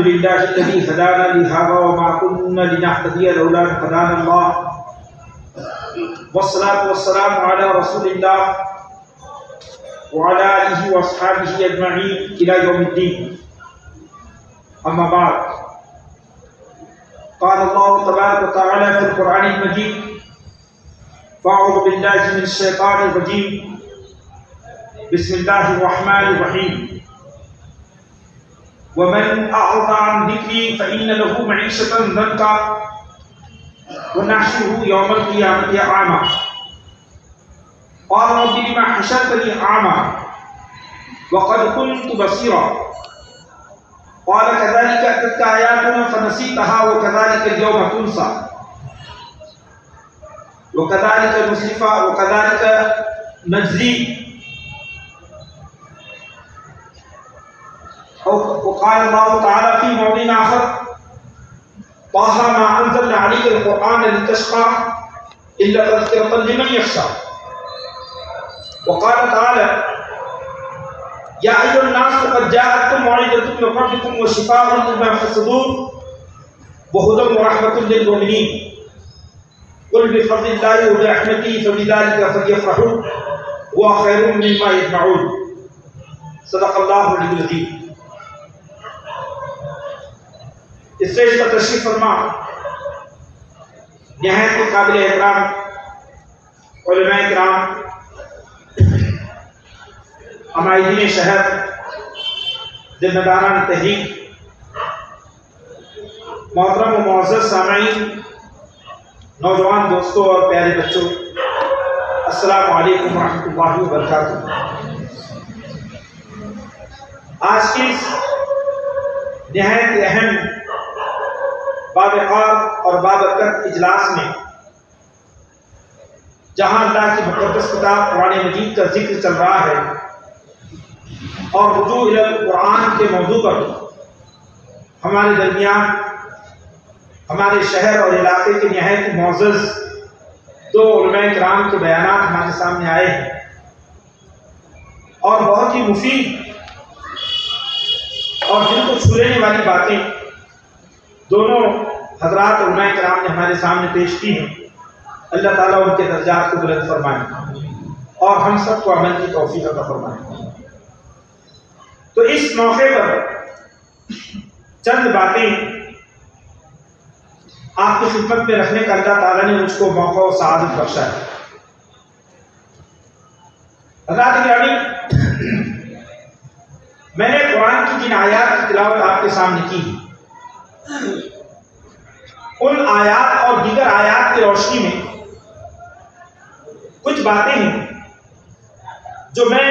لله الذي هدانا لهذا وما كنا لنهتدي لولا أن هدانا الله والصلاة والسلام على رسول الله وعلى آله وأصحابه أجمعين إلى يوم الدين. أما بعد، قال الله تبارك وتعالى في القرآن المجيد: فأعوذ بالله من الشيطان الرجيم، بسم الله الرحمن الرحيم. ومن أعرض عن ذكري فإن له معيشة ضنكا ونحشره يوم القيامة أعمى قال رب لما حشرتني أعمى وقد كنت بصيرا قال كذلك أتتك آياتنا فنسيتها وكذلك اليوم تنسى وكذلك نصرف وكذلك نجزي. وقال الله تعالى في موضع آخر: طه ما أنزلنا عليك القرآن لتشقى إلا تذكرة لمن يخشى. وقال تعالى: يا أيها الناس قد جاءتكم موعظة من ربكم وشفاء لما في الصدور وهدى ورحمة للمؤمنين قل بفضل الله وبرحمته فبذلك فليفرحوا هو خير مما يجمعون. صدق الله العلي العظيم. اسٹیج پر تشریف فرما نہایت قابل احترام علماء کرام، عمائدین شہر، ذمہ داران تحریک، محترم و معزز سامعین، نوجوان دوستوں اور پیارے بچوں، السلام علیکم ورحمۃ اللہ وبرکاتہ۔ آج کی اس نہایت اہم بابرکات اور بابرکت اجلاس میں، جہاں اللہ کی مقدس کتاب قرآن مجید کا ذکر چل رہا ہے اور رجوع الی القرآن کے موضوع پر ہمارے درمیان ہمارے شہر اور علاقے کے نہایت معزز دو علماء کرام کے بیانات ہمارے سامنے آئے ہیں اور بہت ہی مفید اور دل کو چھو لینے والی باتیں دونوں حضرات علماء کرام نے ہمارے سامنے پیش کی ہیں۔ اللہ تعالیٰ ان کے درجات کو بلند فرمائے اور ہم سب کو عمل کی توفیق عطا فرمائے۔ تو اس موقع پر چند باتیں آپ کی خدمت میں رکھنے کا اللہ تعالیٰ نے مجھ کو موقع و سعادت بخشا ہے۔ حضرات گرامی، میں نے قرآن کی جن آیات کی تلاوت آپ کے سامنے کی، ان آیات اور دیگر آیات کی روشنی میں کچھ باتیں ہیں جو میں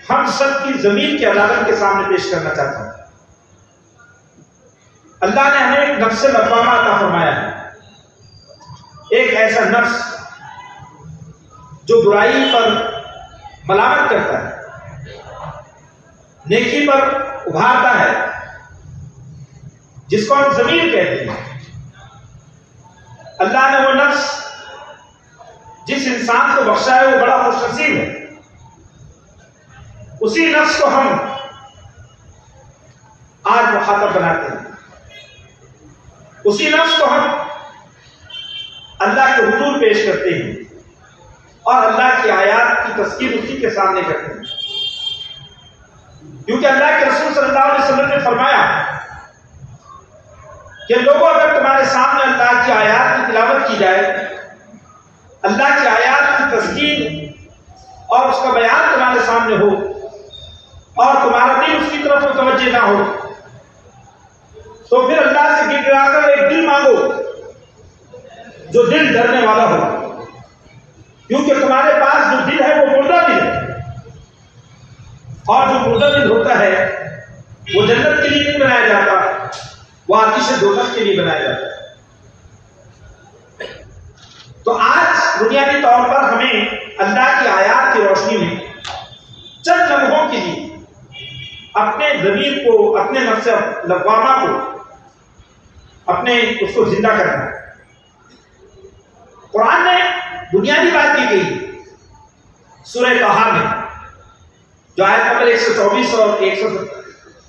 ہم سب کی ضمیر کی عدالت کے سامنے پیش کرنا چاہتا ہوں۔ اللہ نے ہمیں ایک نفس لوامہ عطا فرمایا ہے، ایک ایسا نفس جو برائی پر ملامت کرتا ہے، نیکی پر ابھارتا ہے، جس کو ہم ضمیر کہتے ہیں۔ اللہ نے وہ نفس جس انسان کو بخشا ہے وہ بڑا خوش نصیب ہے۔ اسی نفس کو ہم آج مخاطب بناتے ہیں، اسی نفس کو ہم اللہ کے حضور پیش کرتے ہیں اور اللہ کی آیات کی تذکیر اسی کے سامنے کرتے ہیں، کیونکہ اللہ کے رسول صلی اللہ علیہ وسلم نے فرمایا کہ لوگوں، اگر تمہارے سامنے اللہ کی آیات کی تلاوت کی جائے، اللہ کی آیات کی تذکیر اور اس کا بیان تمہارے سامنے ہو اور تمہارا دل اس کی طرف متوجہ نہ ہو، تو پھر اللہ سے گر گرا کر ایک دل مانگو جو دل ڈرنے والا ہو، کیونکہ تمہارے پاس جو دل ہے وہ مردہ دل ہے، اور جو مردہ دل ہوتا ہے وہ جنت کے لیے نہیں بنایا جاتا، وہ آتش دوزخ کے لیے بنایا جاتا ہے۔ تو آج بنیادی طور پر ہمیں اللہ کی آیات کی روشنی میں چند لمحوں کے لیے اپنے ضمیر کو، اپنے نفس لوامہ کو، اپنے اس کو زندہ کرنا ہے۔ قرآن میں بنیادی بات کی گئی سورہ طٰہٰ میں، جو آیت نمبر 124 اور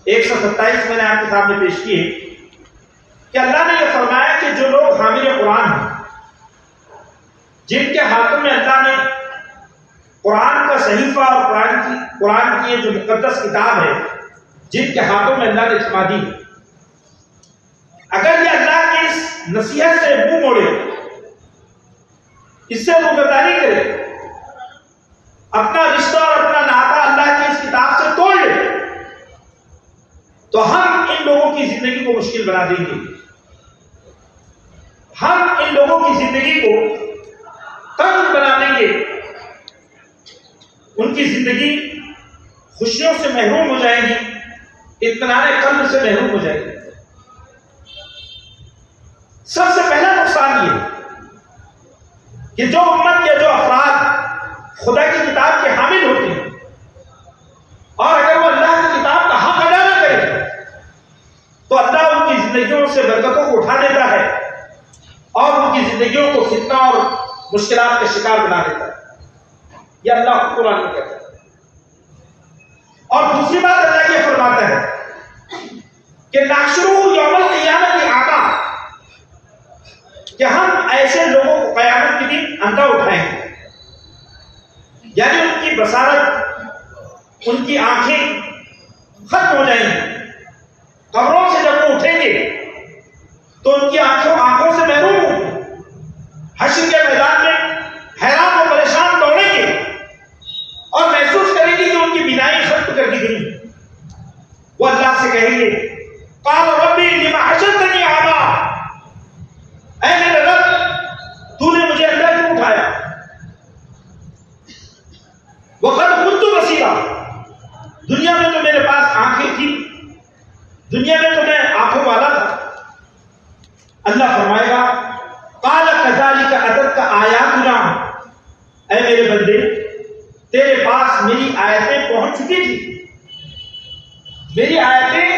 127 میں نے آپ کے سامنے پیش کی ہے کہ اللہ نے یہ فرمایا کہ جو لوگ حامل قرآن ہیں، جن کے ہاتھوں میں اللہ نے قرآن کا صحیفہ اور قرآن کی یہ جو مقدس کتاب ہے، جن کے ہاتھوں میں اللہ نے تھما دی، اگر یہ اللہ کی اس نصیحت سے منہ موڑے، اس سے روگردانی کرے، اپنا رشتہ اور اپنا ناطہ اللہ کی اس کتاب سے توڑ لے، تو ہم ان لوگوں کی زندگی کو مشکل بنا دیں گے، ہم ان لوگوں کی زندگی کو تنگ بنا دیں گے، ان کی زندگی خوشیوں سے محروم ہو جائے گی، اطمینان قلب سے محروم ہو جائے گی۔ سب سے پہلا نقصان یہ کہ جو امت یا جو افراد خدا کی کتاب کے حامل ہوتے ہیں اور اگر وہ اللہ کی کتاب کا حق ادا نہ کرے تو اللہ ان کی زندگیوں سے برکتوں کو اٹھا دیتا ہے اور ان کی زندگیوں کو فتنہ اور مشکلات کا شکار بنا دیتا ہے۔ یہ اللہ قرآن میں کہتا ہے۔ اور دوسری بات اللہ یہ فرماتا ہے کہ نحشرہ یوم القیامۃ اعمیٰ، کہ ہم ایسے لوگوں کو قیامت کے دن اندھا اٹھائیں گے، یعنی ان کی بصارت، ان کی آنکھیں ختم ہو جائیں گی۔ قبروں سے جب وہ اٹھیں گے تو ان کی آنکھوں سے محروم ہوں، حشر کے میدان میں حیران و پریشان دوڑیں گے اور محسوس کریں گے کہ ان کی بینائی ختم کر دی گئی۔ وہ اللہ سے کہیں گے قال ربی لما حشرتنی اعمیٰ، اے میرے رب تو نے مجھے اندھا کیوں اٹھایا؟ وقد كنت بصیرا، دنیا میں تو میرے پاس آنکھیں تھی، دنیا میں تو میں آنکھوں والا تھا۔ اللہ فرمائے گا قال كذلك اتتك آیاتنا، اے میرے بندے تیرے پاس میری آیتیں پہنچ چکی تھی، میری آیتیں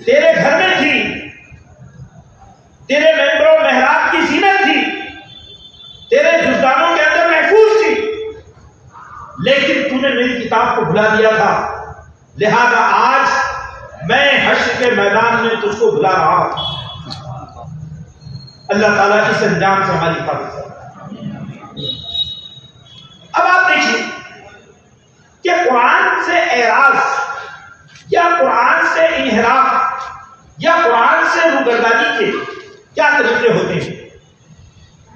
تیرے گھر میں تھی، تیرے ممبر و محراب کی زینت تھی، تیرے جزدانوں کے اندر محفوظ تھی، لیکن تو نے میری کتاب کو بھلا دیا تھا، لہذا آج میں حشر کے میدان میں تجھ کو بھلا رہا ہوں۔ اللہ تعالیٰ اس انجام سے ہماری حفاظت ہے۔ اب آپ دیکھیے کہ قرآن سے اعراض یا قرآن سے انحراف یا قرآن سے روگردانی کے کیا طریقے ہوتے ہیں؟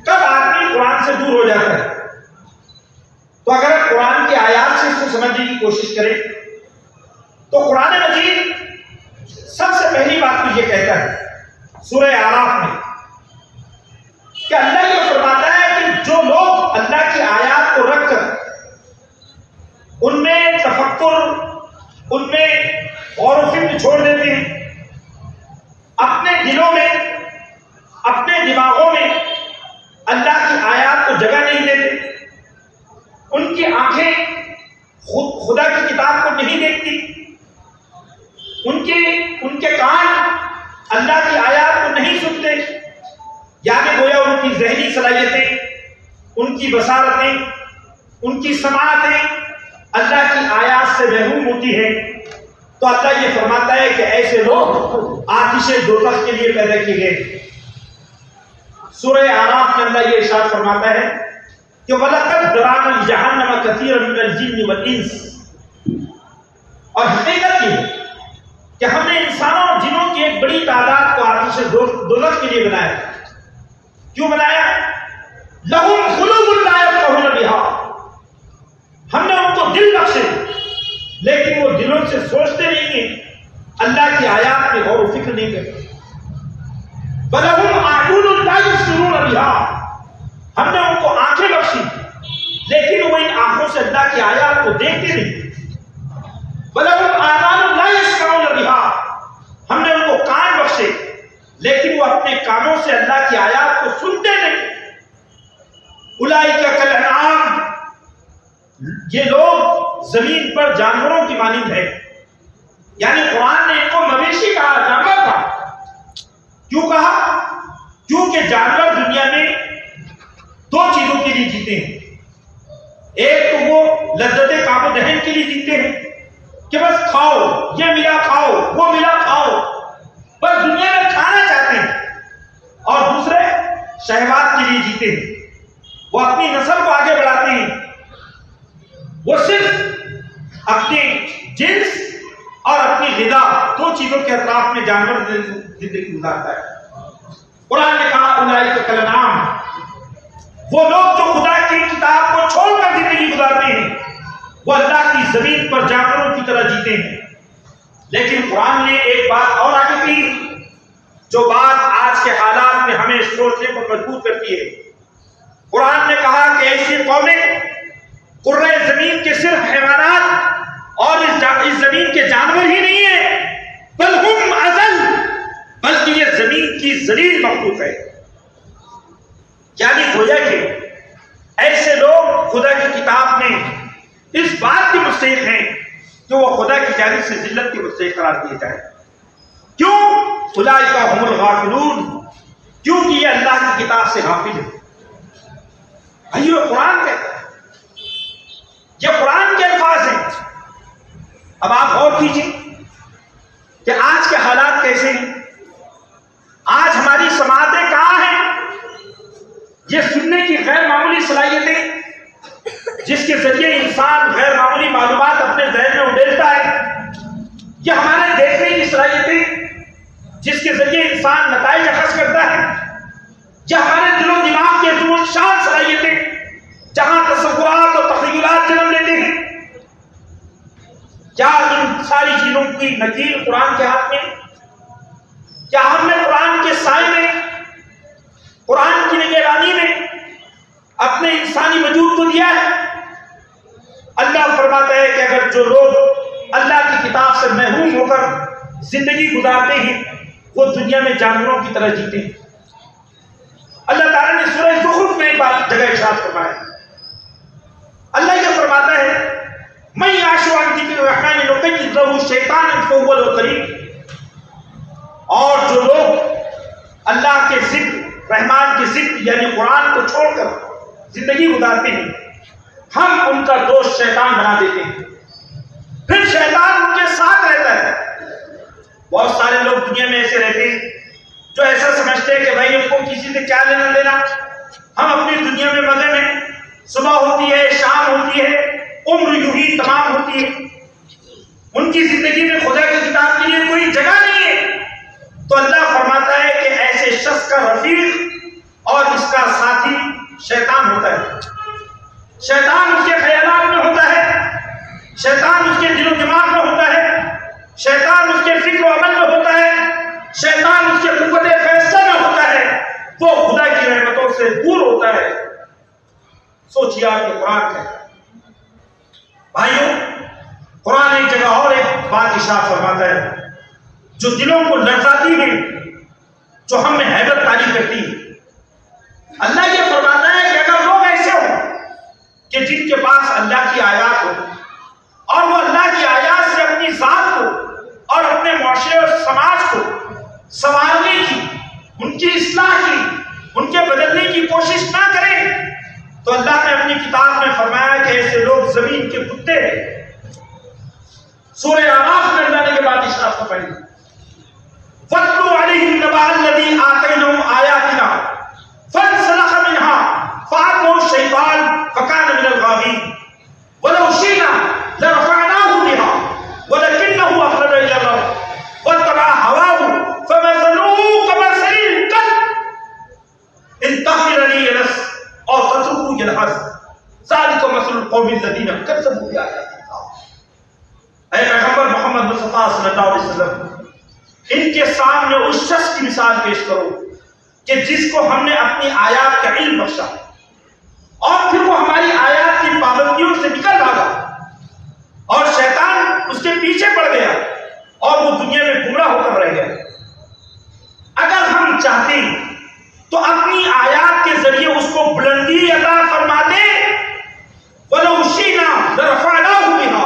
کب آدمی قرآن سے دور ہو جاتا ہے؟ تو اگر قرآن کی آیات سے اس کو سمجھنے کی کوشش کریں تو قرآن مجید سب سے پہلی بات تو یہ کہتا ہے سورہ اعراف میں کہ اللہ یہ فرماتا ہے کہ جو لوگ اللہ کی آیات کو رکھ کر ان میں تفکر، ان میں غور و فکر چھوڑ دیتے ہیں، اپنے دلوں میں، اپنے دماغوں میں اللہ کی آیات کو جگہ نہیں دیتے، ان کی آنکھیں خدا کی کتاب کو نہیں دیکھتی، ان کے کان اللہ کی آیات کو نہیں سنتے، یعنی گویا ان کی ذہنی صلاحیتیں، ان کی بصارتیں، ان کی سماعتیں اللہ کی آیات سے محروم ہوتی ہیں، تو اللہ یہ فرماتا ہے کہ ایسے لوگ آتش دوزخ کے لیے پیدا کیے گئے۔ سورہ اعراف میں اللہ یہ ارشاد فرماتا ہے کہ وَلَقَدْ ذَرَأْنَا لِجَهَنَّمَ كَثِيرًا مِنَ الْجِنِّ وَالْإِنسِ، اور حقیقت یہ ہے کہ ہم نے انسانوں اور جنوں کی ایک بڑی تعداد کو آتش دوزخ کے لیے بنایا۔ کیوں بنایا؟ لَهُمْ قُلُوبٌ لَا يَفْقَهُونَ بِهَا، ہم نے ان کو دل بخشے لیکن وہ دلوں سے سوچتے نہیں ہیں، اللہ کی آیات میں غور و فکر نہیں کرتے۔ وَلَهُمْ أَعْيُنٌ لَا يُبْصِرُونَ بِهَا، ہم نے ان کو آنکھیں بخشی لیکن وہ ان آنکھوں سے اللہ کی آیات کو دیکھتے نہیں۔ وَلَهُمْ آذَانٌ لَا يَسْمَعُونَ بِهَا، ہم نے ان کو کان بخشے لیکن وہ اپنے کانوں سے اللہ کی آیات کو سنتے نہیں۔ اولئک کالانعام، یہ لوگ زمین پر جانوروں کی مانند ہے، یعنی قرآن نے ان کو مویشی کہا، جانور کہا۔ کیوں کہا؟ کیونکہ جانور دنیا میں دو چیزوں کے لیے جیتے ہیں، ایک تو وہ لذت کام و دہن کے لیے جیتے ہیں کہ کہ بس کھاؤ، یہ ملا کھاؤ، وہ ملا کھاؤ، بس دنیا میں کھانا چاہتے ہیں، اور دوسرے شہوات کے لیے جیتے ہیں، وہ اپنی نسل کو آگے بڑھاتے ہیں، وہ صرف اپنے جنس اور اپنی غذا دو چیزوں کے اطراف میں جانور زندگی گزارتا ہے۔ قرآن نے کہا اولئک کالانعام، وہ لوگ جو خدا کی کتاب کو چھوڑ کر زندگی گزارتے ہیں وہ اللہ کی زمین پر جانوروں کی طرح جیتے ہیں۔ لیکن قرآن نے ایک بات اور آگے کی، جو بات آج کے حالات میں ہمیں سوچنے پر مجبور کرتی ہے۔ قرآن نے کہا کہ ایسی قومیں قرۂ زمین کے صرف حیوانات اور اس زمین کے جانور ہی نہیں ہیں، بل ہم ازل، بلکہ یہ زمین کی ذلیل مخلوق ہے۔ یعنی گویا کہ ایسے لوگ خدا کی کتاب میں اس بات کے مستحق ہیں کہ وہ خدا کی جانب سے ذلت کے مستحق قرار دیے جائیں۔ کیوں؟ اولئک ھم الغافلون، کیونکہ یہ اللہ کی کتاب سے غافل ہے۔ بھائیو، قرآن کہتا ہے، یہ قرآن کے الفاظ ہیں۔ اب آپ غور کیجیے کہ آج کے حالات کیسے ہیں، آج ہماری سماعتیں کہاں ہیں؟ یہ سننے کی غیر معمولی صلاحیتیں جس کے ذریعے انسان غیر معمولی معلومات اپنے ذہن میں اڈیلتا ہے، یہ ہمارے دیکھنے کی صلاحیتیں جس کے ذریعے انسان نتائج اخذ کرتا ہے، یہ ہمارے دل و دماغ کے عظیم الشان صلاحیتیں جہاں تصورات اور تخیلات جنم لیتے ہیں، کیا ان ساری چیزوں کی نکیل قرآن کے ہاتھ میں؟ کیا ہم نے قرآن کے سائے میں، قرآن کی نگہبانی میں اپنے انسانی وجود کو دیا ہے؟ اللہ فرماتا ہے کہ اگر جو لوگ اللہ کی کتاب سے محروم ہو کر زندگی گزارتے ہیں وہ دنیا میں جانوروں کی طرح جیتے ہیں۔ اللہ تعالیٰ نے سورہ زخرف میں ایک بات جگہ ارشاد فرمایا، اللہ یہ فرماتا ہے میں یعش عن ذکر الرحمن نقید لہ شیطانا فہو له قرین، اور جو لوگ اللہ کے ذکر، رحمان کے ذکر یعنی قرآن کو چھوڑ کر زندگی گزارتے ہیں ہم ان کا دوست شیطان بنا دیتے ہیں، پھر شیطان ان کے ساتھ رہتا ہے۔ بہت سارے لوگ دنیا میں ایسے رہتے ہیں جو ایسا سمجھتے ہیں کہ بھائی ان کو کسی سے کیا لینا دینا، ہم اپنی دنیا میں مگن ہیں، صبح ہوتی ہے، شام ہوتی ہے، عمر یوں ہی تمام ہوتی ہے، ان کی زندگی میں خدا کی کتاب کے لیے کوئی جگہ نہیں ہے۔ تو اللہ فرماتا ہے کہ ایسے شخص کا رفیق اور اس کا ساتھی شیطان ہوتا ہے۔ شیطان اس کے خیالات میں ہوتا ہے، شیطان اس کے دل و دماغ میں ہوتا ہے، شیطان اس کے فکر و عمل میں ہوتا ہے، شیطان اس کے قوت فیصلہ میں ہوتا ہے، وہ خدا کی رحمتوں سے دور ہوتا ہے۔ سوچیے آپ کے قرآن کا بھائیوں، قرآن ایک جگہ اور ایک بات ارشاد فرماتا ہے جو دلوں کو لرزاتی ہے، جو ہم میں ہیبت تاری کرتی ہے۔ اللہ یہ فرماتا ہے کہ اگر لوگ ایسے ہوں کہ جن کے پاس اللہ کی آیات ہو اور وہ اللہ کی آیات سے اپنی ذات کو اور اپنے معاشرے اور سماج کو سنوارنے کی، ان کی اصلاح کی، ان کے بدلنے کی کوشش نہ کریں، تو اللہ نے اپنی کتاب میں فرمایا کہ ایسے لوگ زمین کے کتے ہیں۔ سورہ اعراف میں اللہ نے یہ بات ارشاد فرمائی، وَاتْلُ عَلَيْهِمْ نَبَأَ الَّذِي آتَيْنَاهُ آيَاتِنَا فَانسَلَخَ مِنْهَا فَأَتْبَعَهُ الشَّيْطَانُ فَكَانَ مِنَ الْغَاوِينَ وَلَوْ شِئْنَا لَرَفَعْنَاهُ بِهَا وَلَكِنَّهُ أَخْلَدَ إِلَى الْأَرْضِ وَاتَّبَعَ هَوَاهُ فَمَثَلُهُ كَمَثَلِ الْكَلْبِ إِن تَحْمِلْ عَلَيْهِ يَلْهَثْ أَوْ تَتْرُكْهُ يَلْهَثْ ذَلِكَ مَثَلُ الْقَوْمِ الَّذِينَ كَذَّبُوا بِآيَاتِ اللَّهِ۔ اے پیغمبر محمد مصطفیٰ صلی اللہ علیہ وسلم، ان کے سامنے اس شخص کی مثال پیش کرو کہ جس کو ہم نے اپنی آیات کا علم بخشا اور پھر وہ ہماری آیات کی پابندیوں سے نکل بھاگا اور شیطان اس کے پیچھے پڑ گیا اور وہ دنیا میں گمراہ ہو کر رہ گیا۔ اگر ہم چاہتے ہیں تو اپنی آیات کے ذریعے اس کو بلندی عطا فرما دیں، وَلَوْ شِئْنَا لَرَفَعْنَاهُ بِهَا،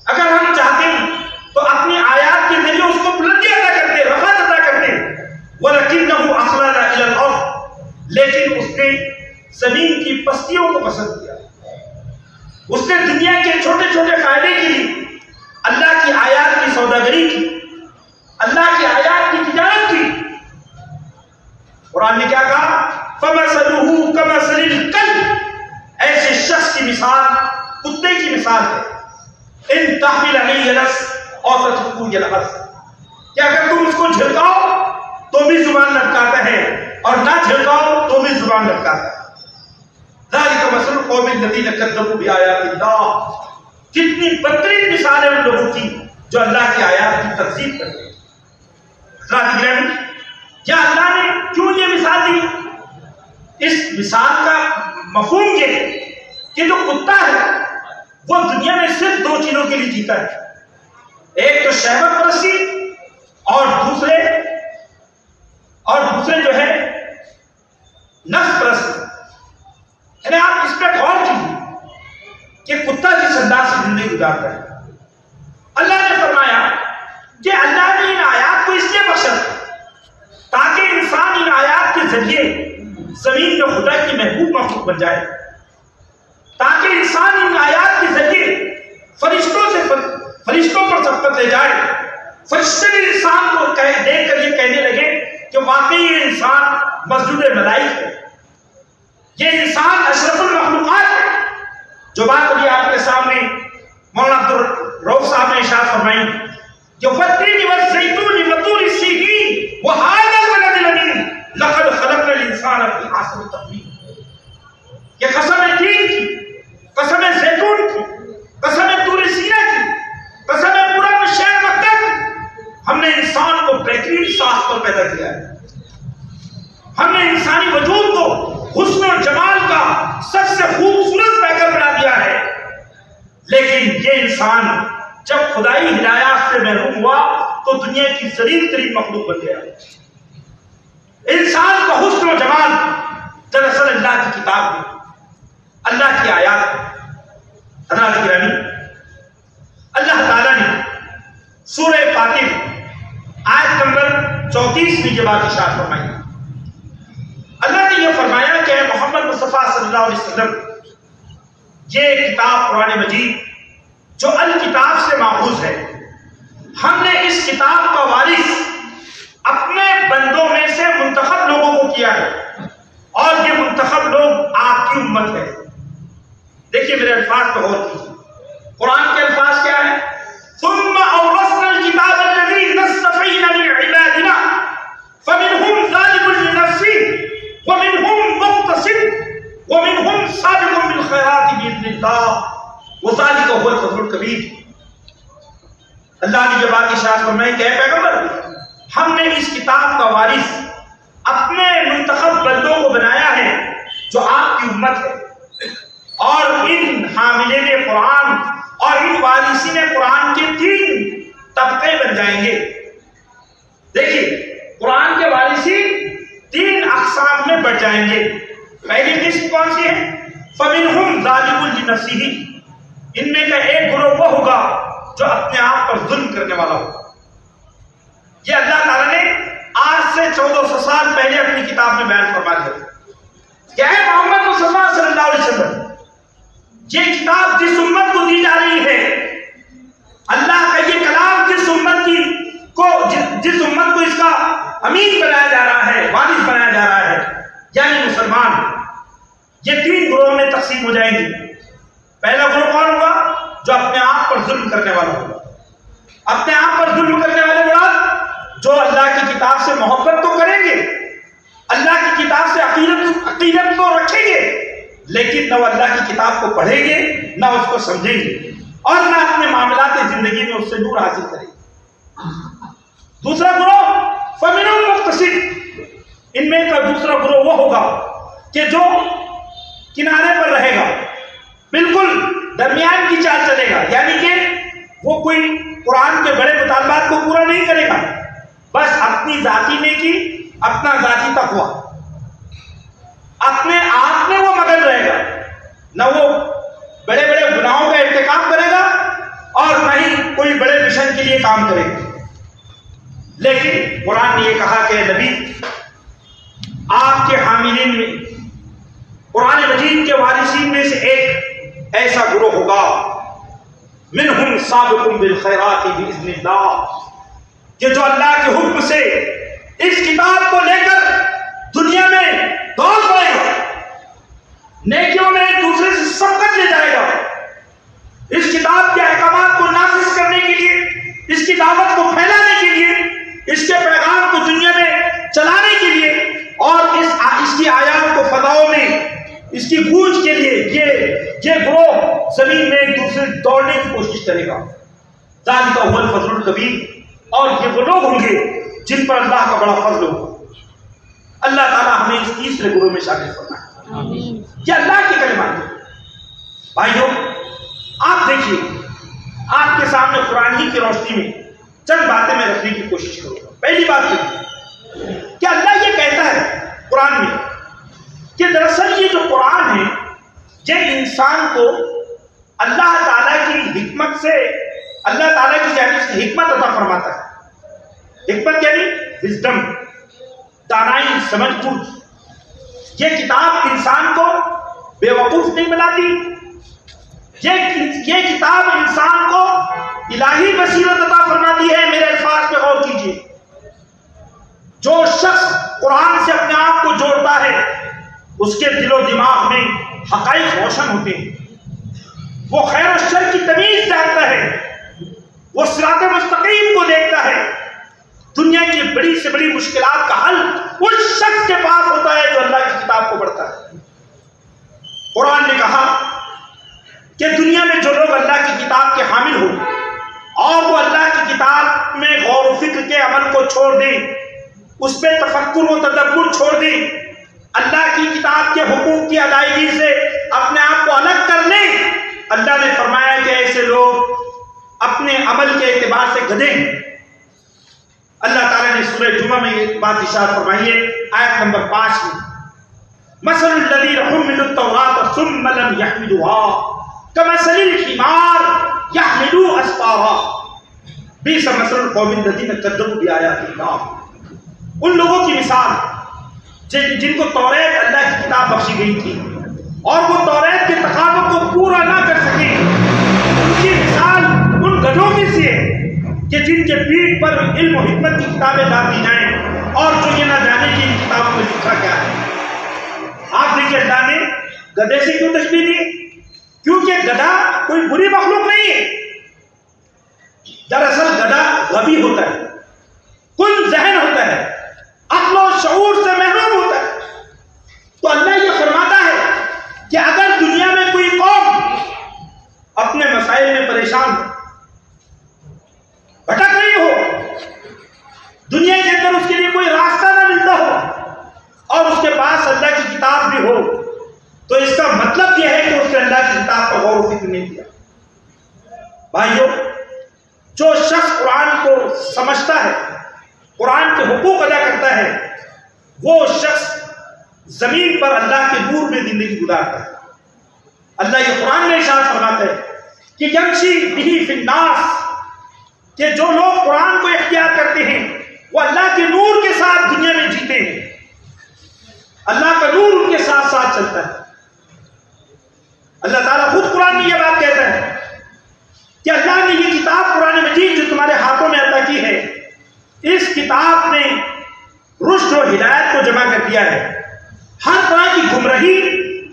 اگر ہم چاہتے ہیں تو اپنی آیات کے ذریعے اس کو بلندی عطا کرتے، رفعت عطا کرتے، وَلَكِنَّهُ أَخْلَدَ إِلَى الْأَرْضِ، لیکن اس نے زمین کی پستیوں کو پسند کیا، اس نے دنیا کے چھوٹے چھوٹے فائدے کے لیے اللہ کی آیات کی سوداگری کی، اللہ کی آیات کی تجارت کی۔ قرآن نے کیا کہا؟ فَمَثَلُهُ كَمَثَلِ الْكَلْبِ، ایسے شخص کی مثال کتے کی مثال ہے، ان تحمل علیہ یلس اور تترکہ یلحس، کہ اگر تم اس کو جھڑکاؤ تو بھی زبان لٹکاتا ہے اور نہ جھڑکاؤ تو بھی زبان لٹکاتا ہے۔ ذَلِكَ مَثَلُ الْقَوْمِ الَّذِينَ كَذَّبُوا بِآيَاتِ اللَّهِ، کتنی بدترین مثال ہے ان لوگوں کی جو اللہ کی آیات کی تکذیب کرتے ہیں۔ حضرات گرامی، یا اللہ نے کیوں یہ مثال دی؟ اس مثال کا مفہوم یہ ہے کہ جو کتا ہے وہ دنیا میں صرف دو چیزوں کے لیے جیتا ہے، ایک تو شہوت پرستی اور دوسرے جو ہے نفس پرستی۔ یعنی آپ اس پہ غور کیجیے کہ کتا جس انداز سے زندگی گزارتا ہے، اللہ نے فرمایا کہ اللہ نے ان آیات کو اس لیے بخشا تاکہ انسان ان آیات کے ذریعے زمین میں خدا کی محبوب مخلوق بن جائے، تاکہ انسان ان آیات کے ذریعے فرشتوں پر سبقت لے جائے، فرشتے بھی انسان کو دیکھ کر یہ کہنے لگے کہ واقعی یہ انسان مسجود ملائک ہے، یہ انسان اشرف المخلوقات ہے۔ جو بات ابھی آپ کے سامنے مولانا عبدالرؤف صاحب نے ارشاد فرمائی کہ وَالتِّينِ وَالزَّيْتُونِ وَطُورِ سِينِينَ وَهَٰذَا الْبَلَدِ الْأَمِينِ لَقَدْ خَلَقْنَا الْإِنسَانَ فِي أَحْسَنِ تَقْوِيمٍ، یہ قسم ہے تین کی، قسم ہے زیتون کی، قسم ہے طور سینا کی، قسم ہے پورا شہر مکہ کی، ہم نے انسان کو بہترین ساخت پر پیدا کیا ہے، ہم نے انسانی وجود کو حسن و جمال کا سب سے خوبصورت پیکر بنا دیا ہے۔ لیکن یہ انسان جب خدائی ہدایات سے محروم ہوا تو دنیا کی ذلیل ترین مخلوق بن گیا۔ انسان کا حسن و جمال دراصل اللہ کی کتاب میں، اللہ کی آیات میں۔ حضرات گرامی، اللہ تعالیٰ نے سورہ فاتر آیت نمبر 34 میں یہ بات ارشاد فرمائی۔ اللہ نے یہ فرمایا کہ محمد مصطفیٰ صلی اللہ علیہ وسلم، یہ کتاب قرآن مجید جو الکتاب سے ماخوذ ہے، ہم نے اس کتاب کا وارث اپنے بندوں میں سے منتخب لوگوں کو کیا ہے، اور یہ منتخب لوگ آپ کی امت ہے۔ دیکھیے میرے الفاظ پہ غور کیجیے، قرآن کے الفاظ کیا ہے؟ ثم اورثنا الكتاب الذين اصطفينا من عبادنا فمنهم ظالم لنفسه ومنهم مقتصد ومنهم سابق بالخيرات باذن الله وذلك هو الفضل الكبير۔ اللہ نے یہ بات ارشاد فرمائی کہ اے پیغمبر، ہم نے اس کتاب کا وارث اپنے منتخب بندوں کو بنایا ہے جو آپ کی امت ہے، اور ان حاملین قرآن اور ان وارثین قرآن کے تین طبقے بن جائیں گے۔ دیکھیے قرآن کے وارثین تین اقسام میں بڑھ جائیں گے۔ پہلی قسم کون سی ہے؟ فَمِنْهُمْ ظَالِمٌ لِنَفْسِهِ، ان میں کا ایک گروہ وہ ہوگا جو اپنے آپ پر ظلم کرنے والا ہوگا۔ یہ اللہ تعالیٰ نے آج سے 1400 سال پہلے اپنی کتاب میں بیان فرما دیا کہ اے محمد مصطفیٰ صلی اللہ علیہ وسلم، یہ کتاب جس امت کو دی جا رہی ہے، اللہ کا یہ کلام جس امت کو اس کا امین بنایا جا رہا ہے، وارث بنایا جا رہا ہے، یعنی مسلمان، یہ تین گروہوں میں تقسیم ہو جائیں گے۔ پہلا گروہ کون ہوگا؟ جو اپنے آپ پر ظلم کرنے والا ہوگا۔ اپنے آپ پر ظلم کرنے والے مراد جو اللہ کی کتاب سے محبت تو کریں گے، اللہ کی کتاب سے عقیدت تو رکھیں گے، لیکن نہ وہ اللہ کی کتاب کو پڑھیں گے، نہ اس کو سمجھیں گے، اور نہ اپنے معاملات زندگی میں اس سے نور حاصل کریں گے۔ دوسرا گروہ فَمِنْهُمْ مُقْتَصِدٌ، ان میں کا دوسرا گروہ وہ ہوگا کہ جو کنارے پر رہے گا، بالکل درمیان کی چال چلے گا، یعنی کہ وہ کوئی قرآن کے بڑے مطالبات کو پورا نہیں کرے گا، بس اپنی ذاتی نیکی، اپنا ذاتی تقویٰ، اپنے آپ میں وہ مگن رہے گا، نہ وہ بڑے بڑے گناہوں کا ارتکاب کرے گا اور نہ ہی کوئی بڑے مشن کے لیے کام کرے گا۔ لیکن قرآن نے یہ کہا کہ نبی، آپ کے حاملین میں، قرآن مجید کے وارثین میں سے ایک ایسا گروہ ہوگا منہم سابق بالخیرات باذن اللہ، کہ جو اللہ کے حکم سے اس کتاب کو لے کر دنیا میں دوڑ پائے گا، نیکیوں میں ایک دوسرے سے سبقت لے جائے گا، اس کتاب کے احکامات کو نافذ کرنے کے لیے، اس کی دعوت کو پھیلانے کے لیے، اس کے پیغام کو دنیا میں چلانے کے لیے، اور اس کی آیات کو فضاؤں میں اس کی گونج کے لیے یہ گروہ زمین میں ایک دوسرے سے دوڑنے کی کوشش کرے گا۔ ذالک هو الفضل الکبیر، اور یہ وہ لوگ ہوں گے جن پر اللہ کا بڑا فضل ہوگا۔ اللہ تعالیٰ ہمیں اس تیسرے گروہ میں شامل فرمائے۔ یہ اللہ کے کلمات ہیں۔ بھائیوں، آپ دیکھیے، آپ کے سامنے قرآن ہی کی روشنی میں چند باتیں میں رکھنے کی کوشش کروں گا۔ پہلی بات کہ اللہ یہ کہتا ہے قرآن میں کہ دراصل یہ جو قرآن ہے یہ انسان کو اللہ تعالیٰ کی حکمت سے، اللہ تعالیٰ کی جانب سے حکمت عطا فرماتا ہے۔ حکمت یعنی وزڈم، دانائی، سمجھ بوجھ۔ یہ کتاب انسان کو بے وقوف نہیں بناتی، یہ کتاب انسان کو الہی بصیرت عطا فرماتی ہے۔ میرے الفاظ پہ غور کیجیے، جو شخص قرآن سے اپنے آپ کو جوڑتا ہے اس کے دل و دماغ میں حقائق روشن ہوتے ہیں، وہ خیر و شر کی تمیز جانتا ہے، وہ صراط مستقیم کو دیکھتا ہے۔ دنیا کی بڑی سے بڑی مشکلات کا حل اس شخص کے پاس ہوتا ہے جو اللہ کی کتاب کو پڑھتا ہے۔ قرآن نے کہا کہ دنیا میں جو لوگ اللہ کی کتاب کے حامل ہوں اور وہ اللہ کی کتاب میں غور و فکر کے عمل کو چھوڑ دیں، اس پہ تفکر و تدبر چھوڑ دیں، اللہ کی کتاب کے حقوق کی ادائیگی سے اپنے آپ کو الگ کر لیں، اللہ نے فرمایا کہ ایسے لوگ اپنے عمل کے اعتبار سے گدھے ہیں۔ اللہ تعالیٰ نے سورہ جمعہ میں یہ بات ارشاد فرمائی ہے، آیت نمبر 5 میں، مثل الذین حملوا التوراۃ ثم لم یحملوها کمثل الحمار یحمل اسفارا بئس مثل القوم الذین کذبوا بآیات اللہ۔ ان لوگوں کی مثال جن کو توریت اللہ کی کتاب بخشی گئی تھی اور وہ توریت کے تقاضوں کو پورا نہ کر سکے، ان کی مثال ان گدھوں کی سی ہے کہ جن کے پیٹھ پر علم و حکمت کی کتابیں ڈال دی جائیں اور جو یہ نہ جانے کہ ان کتابوں میں لکھا کیا ہے۔ آپ دیکھیے اللہ نے گدھے سے کیوں تشبیہ دی؟ کیونکہ گدھا کوئی بری مخلوق نہیں ہے، دراصل گدھا غبی ہوتا ہے، کل ذہن ہوتا ہے، عقل و شعور سے محروم ہوتا ہے۔ تو اللہ یہ فرماتا ہے کہ اگر دنیا میں کوئی قوم اپنے مسائل میں پریشان ہو، بھٹک رہی ہو، دنیا کے اندر اس کے لیے کوئی راستہ نہ ملتا ہو اور اس کے پاس اللہ کی کتاب بھی ہو، تو اس کا مطلب یہ ہے کہ اس نے اللہ کی کتاب پر غور و فکر نہیں کیا۔ بھائیو، جو شخص قرآن کو سمجھتا ہے، قرآن کے حقوق ادا کرتا ہے، وہ شخص زمین پر اللہ کے نور میں زندگی گزارتا ہے۔ اللہ یہ قرآن میں ارشاد فرماتا ہے کہ یمشی بہ فی الناس، کہ جو لوگ قرآن کو اختیار کرتے ہیں وہ اللہ کے نور کے ساتھ دنیا میں جیتے ہیں، اللہ کا نور ان کے ساتھ ساتھ چلتا ہے۔ اللہ تعالیٰ خود قرآن میں یہ بات کہتا ہے کہ اللہ نے یہ کتاب قرآن مجید جو تمہارے ہاتھوں میں عطا کی ہے، اس کتاب نے رشد و ہدایت کو جمع کر دیا ہے، ہر طرح کی گمراہی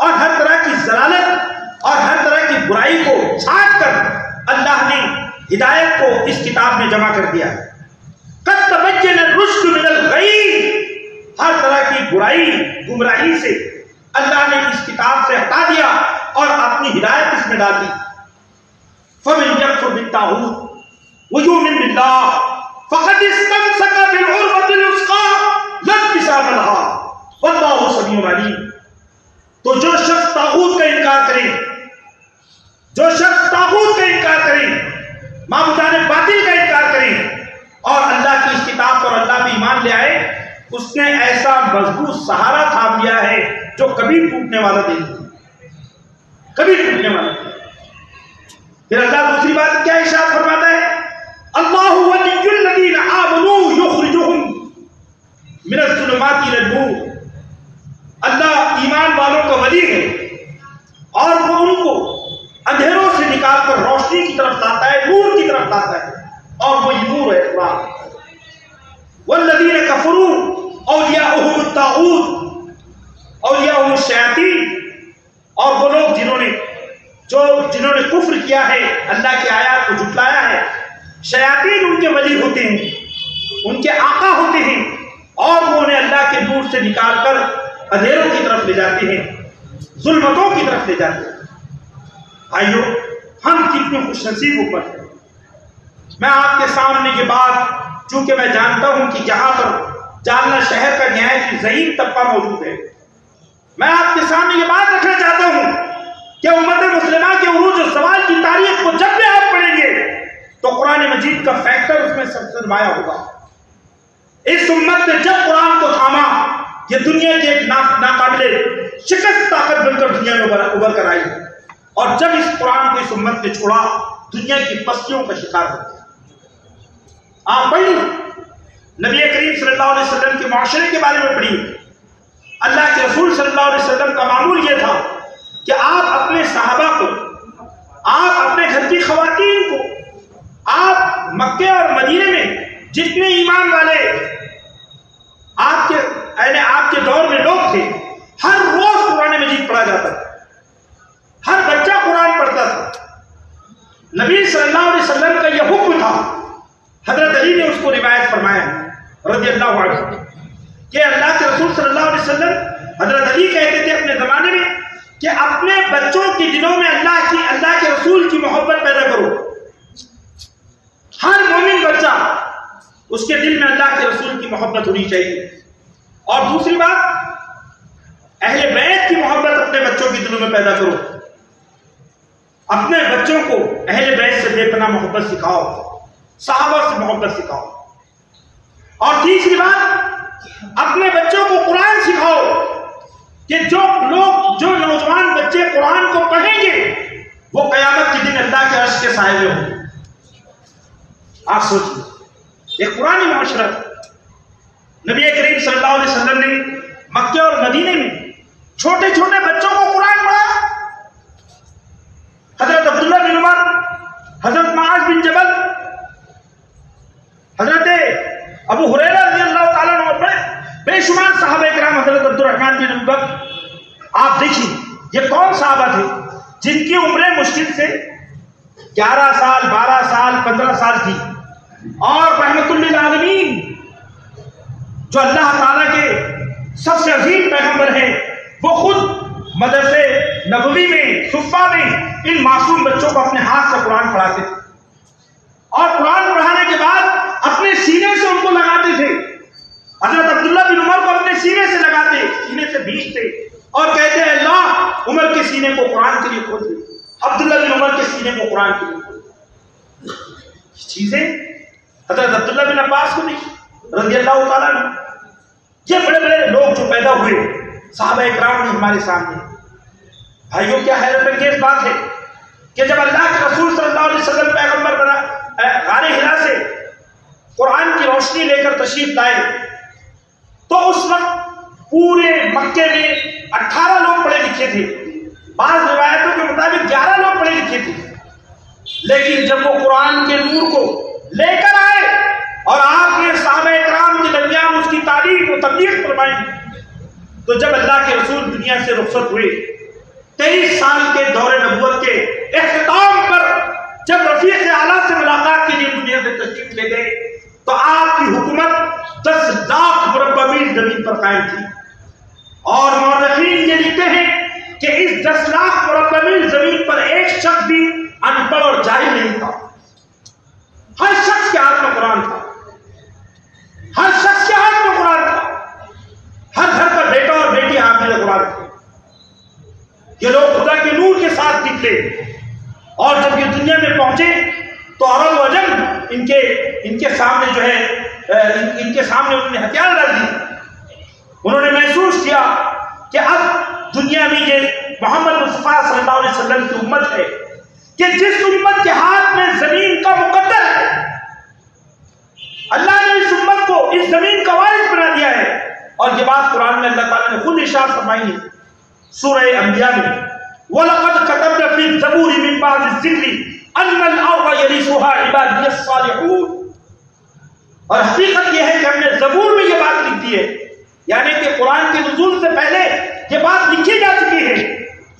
اور ہر طرح کی ضلالت اور ہر طرح کی برائی کو چھانٹ کر اللہ نے ہدایت کو اس کتاب میں جمع کر دیا ہے۔ قد تبین الرشد من الغی، ہر طرح کی برائی گمراہی سے اللہ نے اس کتاب سے ہٹا دیا اور اپنی ہدایت اس میں ڈال دی۔ فمن یکفر بالطاغوت ویؤمن باللہ فقد استمسک بالعروۃ الوثقی لا انفصام لها واللہ سمیع علیم۔ تو جو شخص طاغوت کا انکار کرے، جو شخص طاغوت کا انکار کرے، معبودان باطل کا انکار کرے اور اللہ کی اس کتاب پر اللہ پہ ایمان لے آئے، اس نے ایسا مضبوط سہارا تھام لیا ہے جو کبھی ٹوٹنے والا نہیں، کبھی ٹوٹنے والا نہیں۔ پھر اللہ دوسری بات کیا ارشاد فرماتا ہے؟ اللہ ولی الذین آمنوا یخرجہم من الظلمات الی النور۔ اللہ ایمان والوں کا ولی ہے اور وہ ان کو اندھیروں سے نکال کر روشنی روشنی کی طرف لاتا ہے، نور کی طرف لاتا ہے، اور وہی نور ہے قرآن۔ والذین کفروا اولیاؤہم الطاغوت اولیاؤہم الشیاطین، اور وہ لوگ جنہوں نے کفر کیا ہے، اللہ کی آیات کو جھٹلایا ہے، شیاطین ان کے ولی ہوتے ہیں، ان کے آقا ہوتے ہیں، اور وہ انہیں اللہ کے نور سے نکال کر اندھیروں کی طرف لے جاتے ہیں، ظلمتوں کی طرف لے جاتے ہیں۔ بھائیو، ہم کتنے خوش نصیب اوپر ہیں۔ میں آپ کے سامنے یہ بات، چونکہ میں جانتا ہوں کہ جہاں پر جالنا شہر کا نہایت ضعیف طبقہ موجود ہے، میں آپ کے سامنے یہ بات رکھنا چاہتا ہوں کہ امت مسلمہ کے عروج و زوال کی تاریخ کو جب بھی آپ پڑھیں گے تو قرآن مجید کا فیکٹر اس میں سب سے نمایاں ہوگا۔ اس امت نے جب قرآن کو تھاما، یہ دنیا کی ایک ناقابل شکست طاقت بن کر دنیا میں ابھر کر آئی، اور جب اس قرآن کو اس امت نے چھوڑا، دنیا کی پستیوں کا شکار ہو گیا۔ آپ پڑھیے نبی کریم صلی اللہ علیہ وسلم کے معاشرے کے بارے میں پڑھیے۔ اللہ کے رسول صلی اللہ علیہ وسلم کا معمول یہ تھا کہ آپ اپنے صحابہ کو، آپ اپنے گھر کی خواتین کو، آپ مکے اور مدینے میں جتنے ایمان والے آپ کے دور میں لوگ تھے، ہر روز قرآن مجید پڑھا جاتا تھا، ہر بچہ قرآن پڑھتا تھا۔ نبی صلی اللہ علیہ وسلم کا یہ حکم تھا، حضرت علی نے اس کو روایت فرمایا رضی اللہ عنہ کہ اللہ کے رسول صلی اللہ علیہ وسلم، حضرت علی کہتے تھے اپنے زمانے میں کہ اپنے بچوں کے دلوں میں اللہ کے رسول کی محبت پیدا کرو۔ ہر مومن بچہ، اس کے دل میں اللہ کے رسول کی محبت ہونی چاہیے۔ اور دوسری بات، اہل بیت کی محبت اپنے بچوں کے دلوں میں پیدا کرو، اپنے بچوں کو اہل بیت سے بے پناہ محبت سکھاؤ، صحابہ سے محبت سکھاؤ۔ اور تیسری بات، اپنے بچوں کو قرآن سکھاؤ کہ جو نوجوان بچے قرآن کو پڑھیں گے وہ قیامت کے دن اللہ کے عرش کے سائے میں ہوں گے۔ آپ سوچیے، یہ قرآن معاشرہ، نبی کریم صلی اللہ علیہ وسلم نے مکے اور مدینے میں چھوٹے چھوٹے بچوں کو قرآن پڑھا۔ حضرت عبداللہ بن عمر، حضرت معاذ بن جبل، حضرت ابو ہریرہ رضی اللہ تعالیٰ عنہ، بے شمار صحابہ کرام، حضرت عبد الرحمن بن ابی بکر۔ آپ دیکھیے یہ کون صحابہ تھے جن کی عمریں مشکل سے 11 سال، 12 سال، 15 سال تھی، اور رحمت للعالمین جو اللہ تعالیٰ کے سب سے عظیم پیغمبر ہیں، وہ خود مدرسے نبوی میں، صفہ میں ان معصوم بچوں کو اپنے ہاتھ سے قرآن پڑھاتے تھے، اور قرآن پڑھانے کے بعد اپنے سینے سے ان کو لگاتے تھے۔ حضرت عبداللہ بن عمر کو اپنے سینے سے لگاتے، سینے سے بھیجتے، اور کہتے ہیں اللہ عمر کے سینے کو قرآن کے لیے کھول دے، عبداللہ بن عمر کے سینے کو قرآن کے لیے کھول دے۔ چیزیں حضرت عبداللہ بن عباس کو نہیں رضی اللہ تعالیٰ عنہ، یہ بڑے بڑے لوگ جو پیدا ہوئے صحابہ اکرام نے ہمارے سامنے۔ بھائیوں، کیا حیرت انگیز بات ہے کہ جب اللہ کے رسول صلی اللہ علیہ وسلم پیغمبر بنا، غار حرا سے قرآن کی روشنی لے کر تشریف لائے، تو اس وقت پورے مکے میں 18 لوگ پڑھے لکھے تھے، بعض روایتوں کے مطابق 11 لوگ پڑھے لکھے تھے، لیکن جب وہ قرآن کے نور کو لے کر آئے اور آپ نے صحابہ اکرام کے درمیان اس کی تعلیم و تبلیغ فرمائی، تو جب اللہ کے رسول دنیا سے رخصت ہوئے، 23 سال کے دور نبوت کے اختتام پر جب رفیق اعلیٰ سے ملاقات کے لیے دنیا سے تشریف لے گئے، تو آپ کی حکومت 10 لاکھ مربع میل زمین پر قائم تھی، اور مورخین یہ لکھتے ہیں کہ اس 10 لاکھ مربع میل زمین پر ایک شخص بھی ان پڑھ اور جاہل نہیں تھا۔ ہر شخص کے ہاتھ میں قرآن تھا، ہر شخص کے ہاتھ میں قرآن تھا، ہر گھر کا بیٹا اور بیٹی حافظ قرآن تھے۔ یہ لوگ خدا کے نور کے ساتھ نکلے، اور جب یہ دنیا میں پہنچے تو عرب و عجم ان کے سامنے جو ہے ان کے سامنے انہوں نے ہتھیار ڈال دی۔ انہوں نے محسوس کیا کہ اب دنیا میں یہ محمد مصطفیٰ صلی اللہ علیہ وسلم کی امت ہے کہ جس امت کے ہاتھ میں زمین کا مقدر ہے، اللہ نے اس امت کو اس زمین کا وارث بنا دیا ہے۔ اور یہ بات قرآن میں اللہ تعالیٰ نے خود ارشاد فرمائی ہے سورہ انبیاء میں، وَلَقَدْ كَتَبْنَا فِي الزَّبُورِ مِن بَعْدِ الذِّكْرِ ان الارض یرثها عبادی الصالحون، اور حقیقت یہ ہے کہ ہم نے زبور میں یہ بات لکھ دی ہے، یعنی کہ قرآن کے نزول سے پہلے یہ بات لکھی جا چکی ہے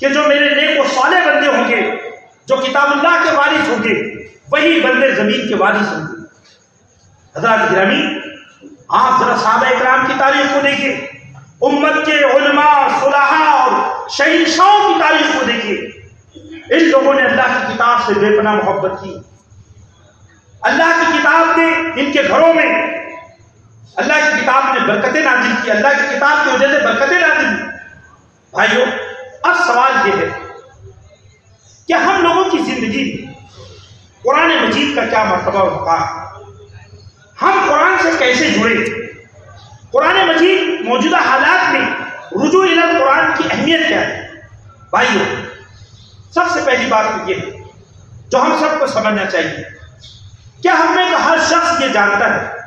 کہ جو میرے نیک و صالح بندے ہوں گے، جو کتاب اللہ کے وارث ہوں گے، وہی بندے زمین کے وارث ہوں گے۔ حضرات گرامی، آپ ذرا صحابہ اکرام کی تاریخ کو دیکھیے، امت کے علماء، صلحاء اور شہنشاہوں کی تاریخ کو دیکھیے۔ ان لوگوں نے اللہ کی کتاب سے بے پناہ محبت کی۔ اللہ کی کتاب نے ان کے گھروں میں اللہ کی کتاب نے برکتیں نازل کی، اللہ کی کتاب کی وجہ سے برکتیں نازل کی۔ بھائیو، اب سوال یہ ہے کہ ہم لوگوں کی زندگی میں قرآن مجید کا کیا مرتبہ اور مقام، ہم قرآن سے کیسے جڑے، قرآن مجید موجودہ حالات میں رجوع الی قرآن کی اہمیت کیا ہے؟ بھائیو، سب سے پہلی بات تو یہ ہے جو ہم سب کو سمجھنا چاہیے، کیا ہم میں کا ہر شخص یہ جانتا ہے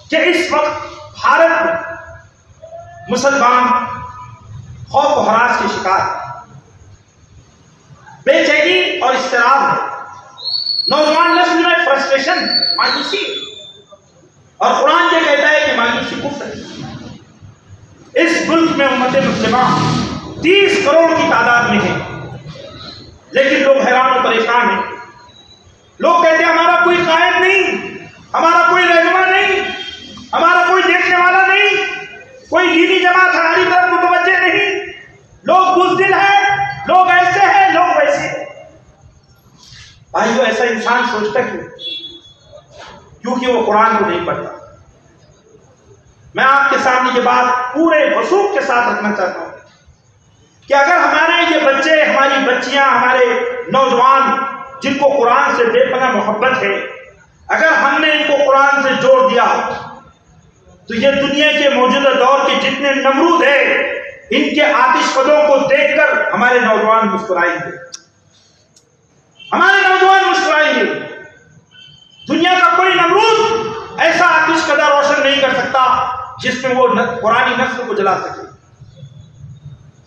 کہ اس وقت بھارت میں مسلمان خوف و ہراس کے شکار، بے چینی اور اضطراب ہے، نوجوان نسل میں فرسٹریشن، مایوسی، اور قرآن یہ کہتا ہے کہ مایوسی کفر ہے۔ اس ملک میں امت مسلمہ 30 کروڑ کی تعداد میں ہے، لیکن لوگ حیران و پریشان ہیں۔ لوگ کہتے ہیں ہمارا کوئی قائد نہیں، ہمارا کوئی رہنما نہیں، ہمارا کوئی دیکھنے والا نہیں، کوئی دینی جماعت ہماری طرف متوجہ نہیں، لوگ بزدل ہیں، لوگ ایسے ہیں، لوگ ویسے ہیں۔ بھائیو، ایسا انسان سوچتا کیوں؟ کیونکہ وہ قرآن کو نہیں پڑھتا۔ میں آپ کے سامنے یہ بات پورے وثوق کے ساتھ رکھنا چاہتا ہوں کہ اگر ہمارے یہ بچے، ہماری بچیاں، ہمارے نوجوان جن کو قرآن سے بے پناہ محبت ہے، اگر ہم نے ان کو قرآن سے جوڑ دیا تو یہ دنیا کے موجودہ دور کے جتنے نمرود ہیں، ان کے آتش فدوں کو دیکھ کر ہمارے نوجوان مسکرائیں گے، ہمارے نوجوان مسکرائیں گے۔ دنیا کا کوئی نمرود ایسا آتش فدا روشن نہیں کر سکتا جس میں وہ قرآنی نسل کو جلا سکے۔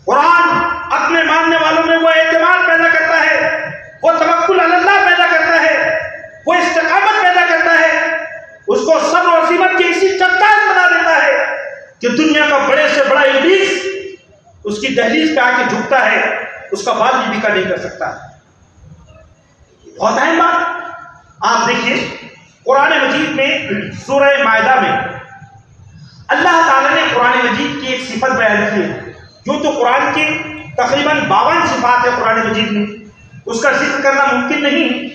قرآن اپنے ماننے والوں میں وہ اعتماد پیدا کرتا ہے، وہ توکل علی اللہ پیدا کرتا ہے، وہ استقامت پیدا کرتا ہے، اس کو صبر و عزیمت کی اسی چٹان بنا دیتا ہے کہ دنیا کا بڑے سے بڑا ابلیس اس کی دہلیز پہ آ کے جھکتا ہے، اس کا بال بھی بکا نہیں کر سکتا۔ بہت اہم بات آپ دیکھیے، قرآن مجید میں سورہ مائدہ میں اللہ تعالیٰ نے قرآن مجید کی ایک صفت بیان کی ہے۔ یوں تو قرآن کی تقریباً 52 صفات ہے قرآن مجید میں، اس کا ذکر کرنا ممکن نہیں،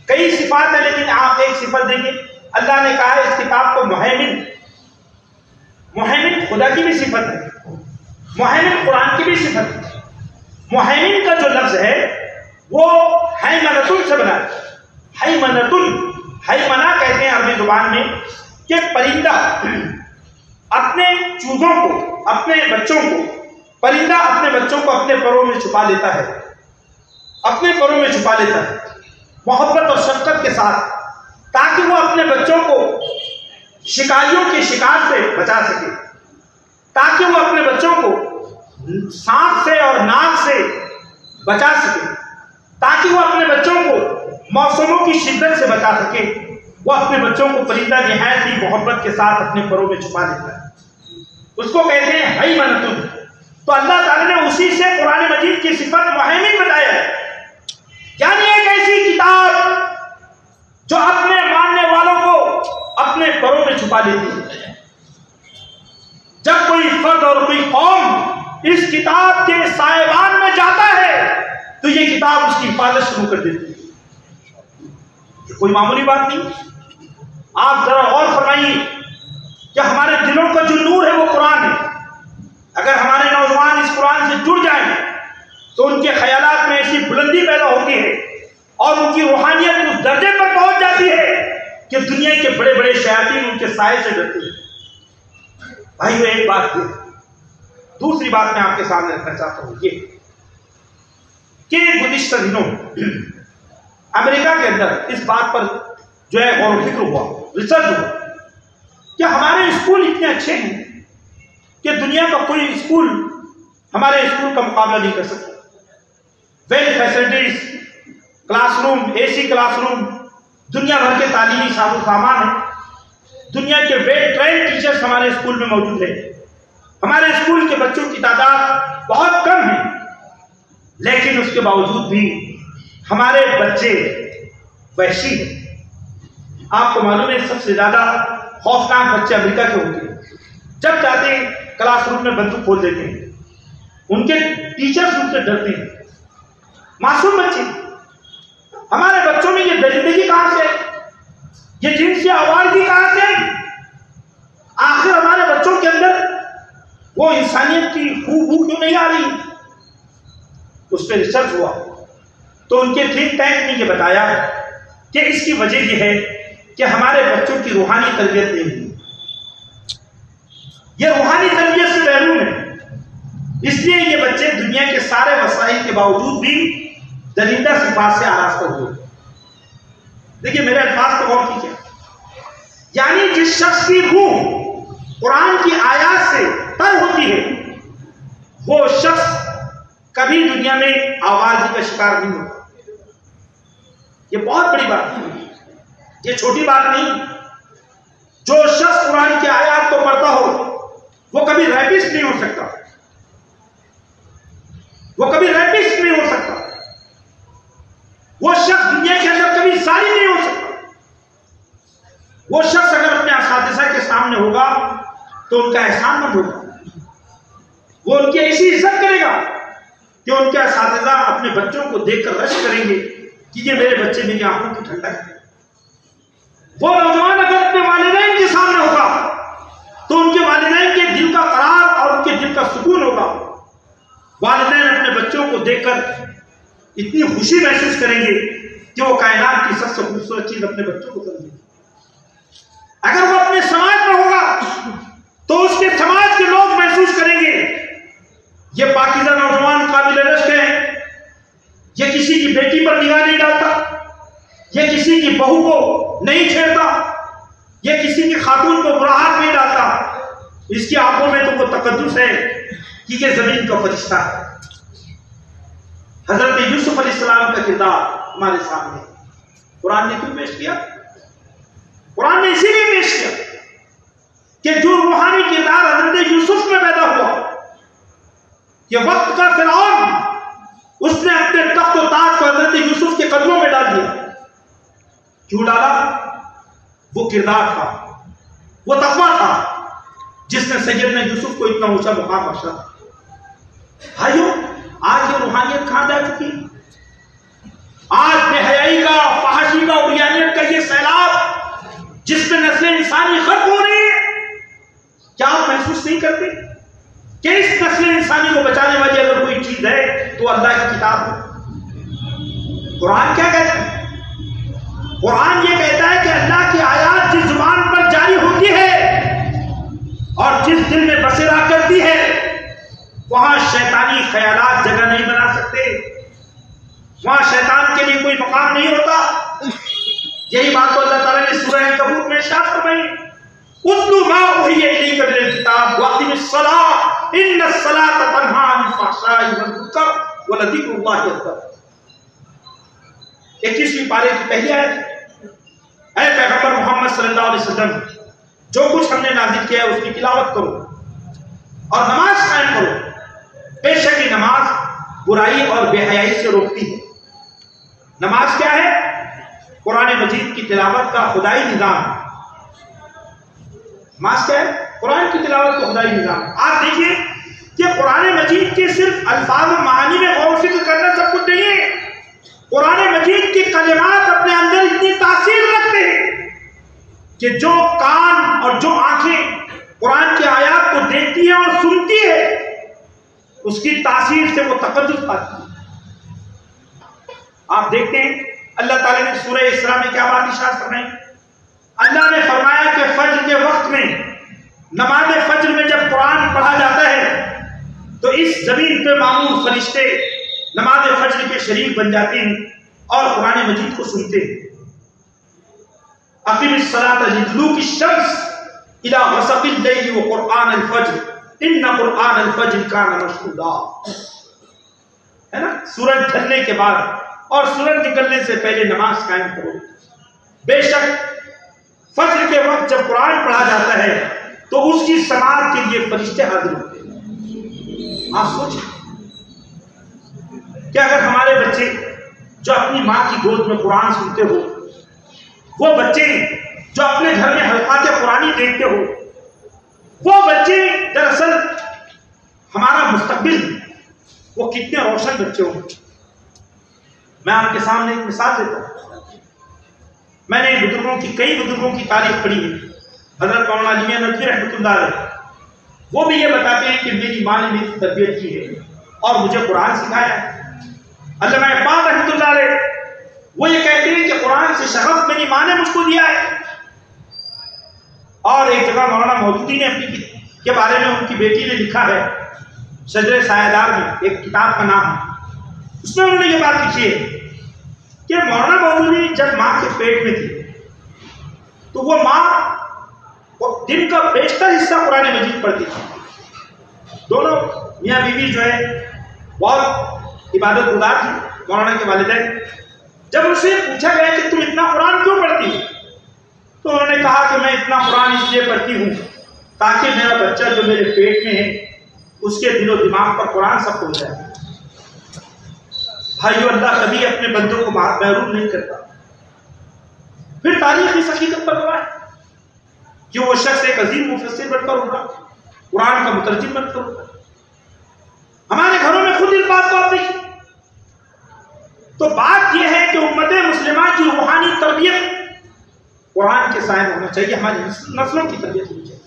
کئی صفات ہیں، لیکن آپ ایک صفت دیکھیں، اللہ نے کہا ہے اس کتاب کو مہیمن۔ مہیمن خدا کی بھی صفت ہے، مہیمن قرآن کی بھی صفت ہے۔ مہیمن کا جو لفظ ہے وہ حیمنۃ سے بنا ہے۔ حیمنۃ، حیمنہ کہتے ہیں عربی زبان میں کہ پرندہ اپنے چوزوں کو، اپنے بچوں کو، پرندہ اپنے بچوں کو اپنے پروں میں چھپا لیتا ہے، اپنے پروں میں چھپا لیتا ہے محبت اور شفقت کے ساتھ، تاکہ وہ اپنے بچوں کو شکاریوں کے شکار سے بچا سکے، تاکہ وہ اپنے بچوں کو سانپ سے اور ناگ سے بچا سکے، تاکہ وہ اپنے بچوں کو موسموں کی شدت سے بچا سکے۔ وہ اپنے بچوں کو پرندہ نہایت ہی محبت کے ساتھ اپنے پروں میں چھپا لیتا ہے، اس کو کہتے ہیں حیمنۃ۔ تو اللہ تعالیٰ نے اسی سے قرآن مجید کی صفت مہیمن بتایا ہے، یعنی ایک ایسی کتاب جو اپنے ماننے والوں کو اپنے پروں میں چھپا لیتی ہے۔ جب کوئی فرد اور کوئی قوم اس کتاب کے سائبان میں جاتا ہے تو یہ کتاب اس کی حفاظت شروع کر دیتی ہے۔ یہ کوئی معمولی بات نہیں۔ آپ ذرا غور فرمائیے کہ ہمارے دلوں کا جو نور ہے وہ قرآن ہے۔ اگر ہمارے نوجوان اس قرآن سے جڑ جائیں تو ان کے خیالات میں ایسی بلندی پیدا ہوتی ہے اور ان کی روحانیت اس درجے پر پہنچ جاتی ہے کہ دنیا کے بڑے بڑے شیاطین ان کے سائے سے ڈرتے ہیں۔ بھائیو، ایک بات یہ، دوسری بات میں آپ کے سامنے رکھنا چاہتا ہوں یہ کہ گزشتہ دنوں امریکہ کے اندر اس بات پر جو ہے غور و فکر ہوا، ریسرچ ہوا کہ ہمارے اسکول اتنے اچھے ہیں کہ دنیا کا کوئی اسکول ہمارے اسکول کا مقابلہ نہیں کر سکتا۔ ویل فیسلٹیز، کلاس روم، اے سی کلاس روم، دنیا بھر کے تعلیمی ساز و سامان ہیں، دنیا کے ویل ٹرینڈ ٹیچرز ہمارے اسکول میں موجود ہیں. ہمارے اسکول کے بچوں کی تعداد بہت کم ہے، لیکن اس کے باوجود بھی ہمارے بچے وحشی ہیں. آپ کو معلوم ہے سب سے زیادہ خوفناک بچے امریکہ کے ہوتے ہیں. جب جاتے ہیں کلاس روم میں بندوق کھول دیتے ہیں، ان کے ٹیچرز ان سے ڈرتے ہیں. معصوم بچے. ہمارے بچوں میں یہ درندگی کہاں سے، یہ جنسی آوارگی کہاں سے؟ آخر ہمارے بچوں کے اندر وہ انسانیت کی خوبو کیوں نہیں آ رہی؟ اس پہ ریسرچ ہوا تو ان کے تھنک ٹینک نے یہ بتایا کہ اس کی وجہ یہ ہے کہ ہمارے بچوں کی روحانی تربیت نہیں ہوئی. یہ روحانی تربیت سے محروم ہے، اس لیے یہ بچے دنیا کے سارے مسائل کے باوجود بھی درندہ صفات سے آراستہ ہوئے. دیکھیے میرے الفاظ کو غور کیجیے. یعنی جس شخص کی روح قرآن کی آیات سے تر ہوتی ہے، وہ شخص کبھی دنیا میں آوارگی کا شکار نہیں ہوتا. یہ بہت بڑی بات ہے، یہ چھوٹی بات نہیں. جو شخص قرآن کی آیات کو پڑھتا ہو وہ کبھی ریپسٹ نہیں ہو سکتا، وہ کبھی ریپسٹ نہیں ہو سکتا. وہ شخص دنیا کے اندر کبھی ظالم نہیں ہو سکتا. وہ شخص اگر اپنے اساتذہ کے سامنے ہوگا تو ان کا احسان مند ہوگا، وہ ان کی ایسی عزت کرے گا کہ ان کے اساتذہ اپنے بچوں کو دیکھ کر رشک کریں گے کہ یہ میرے بچے میری آنکھوں کی ٹھنڈک ہے. وہ نوجوان اگر اپنے والدین کے سامنے ہوگا تو ان کے والدین کے دل کا قرار اور ان کے دل کا سکون ہوگا. والدین اپنے بچوں کو دیکھ کر اتنی خوشی محسوس کریں گے کہ وہ کائنات کی سب سے خوبصورت چیز اپنے بچوں کو سمجھیں گے. اگر وہ اپنے سماج میں ہوگا تو اس کے سماج کے لوگ محسوس کریں گے یہ پاکیزہ نوجوان قابل رشک ہے، یہ کسی کی بیٹی پر نگاہ نہیں ڈالتا، یہ کسی کی بہو کو نہیں چھیڑتا، یہ کسی کی خاتون کو برا ہاتھ نہیں ڈالتا. اس کی آنکھوں میں تو وہ تقدس ہے کہ یہ زمین کا فرشتہ ہے. حضرت یوسف علیہ السلام کا کردار ہمارے سامنے قرآن نے کیوں پیش کیا؟ قرآن نے اسی لیے پیش کیا کہ جو روحانی کردار حضرت یوسف میں پیدا ہوا، یہ وقت کا فرعون، اس نے اپنے تخت و تاج کو حضرت یوسف کے قدموں میں ڈال دیا. کیوں ڈالا؟ وہ کردار تھا، وہ تقویٰ تھا جس نے سیدنا یوسف کو اتنا اونچا مقام بخشا. بھائیو آج یہ روحانیت کہاں جا چکی؟ آج بے حیائی کا، فحاشی کا، عریانیت کا یہ سیلاب جس میں نسل انسانی ختم ہو رہی ہے، کیا آپ محسوس نہیں کرتے کہ اس نسل انسانی کو بچانے والی اگر کوئی چیز ہے تو اللہ کی کتاب ہے؟ قرآن کیا کہتا ہے؟ قرآن یہ کہتا ہے کہ اللہ کی آیات جس زبان پر جاری ہوتی ہے اور جس دل میں بسیرا کرتی ہے وہاں شیطانی خیالات جگہ نہیں بنا سکتے، وہاں شیطان کے لیے کوئی مقام نہیں ہوتا. یہی بات تو اللہ تعالیٰ نے سورہ عنکبوت میں ارشاد فرمائی، اتلو ما اوحی الیک من الکتاب واقم الصلاۃ ان الصلاۃ تنہی عن الفحشاء والمنکر ولذکر اللہ اکبر. 21ویں پارے کی پہلی آیت، اے پیغمبر محمد صلی اللہ علیہ وسلم جو کچھ ہم نے نازل کیا ہے اس کی تلاوت کرو اور نماز قائم کرو، بے شک یہ نماز برائی اور بے حیائی سے روکتی ہے. نماز کیا ہے؟ قرآن مجید کی تلاوت کا خدائی نظام. نماز کیا ہے؟ قرآن کی تلاوت کا خدائی نظام. آپ دیکھیے کہ قرآن مجید کے صرف الفاظ و معانی میں غور و فکر کرنا سب کچھ نہیں ہے. قرآن مجید کے کلمات اپنے اندر اتنی تاثیر رکھتے ہیں کہ جو کان اور جو آنکھیں قرآن کی آیات کو دیکھتی ہیں اور سنتی ہے اس کی تاثیر سے وہ تقدس پاتی ہے. آپ دیکھتے ہیں اللہ تعالیٰ نے سورہ اسراء میں کیا بات ارشاد فرمائی؟ اللہ نے فرمایا کہ فجر کے وقت میں، نماز فجر میں جب قرآن پڑھا جاتا ہے تو اس زمین پہ معمور فرشتے نماز فجر کے شریک بن جاتے ہیں اور قرآن مجید کو سنتے ہیں. اقیم الصلاۃ لدلوک الشمس الی غسق اللیل وقرآن الفجر ان قرآن الفجر کان مشہودا. ہے نا؟ سورج ڈھلنے کے بعد اور سورج نکلنے سے پہلے نماز قائم کرو۔ بے شک فجر کے وقت جب قرآن پڑھا جاتا ہے تو اس کی سماعت کے لیے فرشتے حاضر ہوتے ہیں۔ آپ سوچیں کہ اگر ہمارے بچے جو اپنی ماں کی گود میں قرآن سنتے ہو، وہ بچے جو اپنے گھر میں حلقات قرآنی دیکھتے ہو، وہ بچے دراصل ہمارا مستقبل، وہ کتنے روشن بچے ہوں۔ میں آپ کے سامنے ایک مثال دیتا ہوں۔ میں نے کئی بزرگوں کی تاریخ پڑھی ہے۔ حضرت مولانا علی میاں ندوی رحمۃ اللہ علیہ، وہ بھی یہ بتاتے ہیں کہ میری ماں نے میری تربیت کی ہے اور مجھے قرآن سکھایا ہے۔ علامہ اقبال رحمۃ اللہ علیہ وہ یہ کہتے ہیں کہ قرآن سے شغف میری ماں نے مجھ کو دیا ہے۔ اور ایک جگہ مولانا مودودی نے اپنی کے بارے میں ان کی بیٹی نے لکھا ہے، شجر سایہ دار میں ایک کتاب کا نام ہے، اس میں انہوں نے یہ بات لکھی ہے کہ مولانا مودودی جب ماں کے پیٹ میں تھی تو وہ ماں دن کا بیشتر حصہ قرآن مجید پڑھتی تھی۔ دونوں میاں بیوی جو ہے بہت عبادت گزار تھی، مولانا کے والدین۔ جب ان سے پوچھا گیا کہ تم اتنا قرآن کیوں پڑھتی ہو، تو انہوں نے کہا کہ میں اتنا قرآن اس لیے پڑھتی ہوں تاکہ میرا بچہ جو میرے پیٹ میں ہے اس کے دل و دماغ پر قرآن سب پہنچ جائے۔ بھائیو، اللہ کبھی اپنے بندوں کو محروم نہیں کرتا۔ پھر تاریخ اس حقیقت پر گواہ ہے کہ وہ شخص ایک عظیم مفسر بن کر ہوگا، قرآن کا مترجم بن کر ہوگا۔ ہمارے گھروں میں خود اس بات کو آپ دیکھیں تو بات یہ ہے کہ امت مسلمہ کی روحانی تربیت قرآن کے سائے میں ہونا چاہیے، ہماری نسلوں کی تربیت ہونی چاہیے،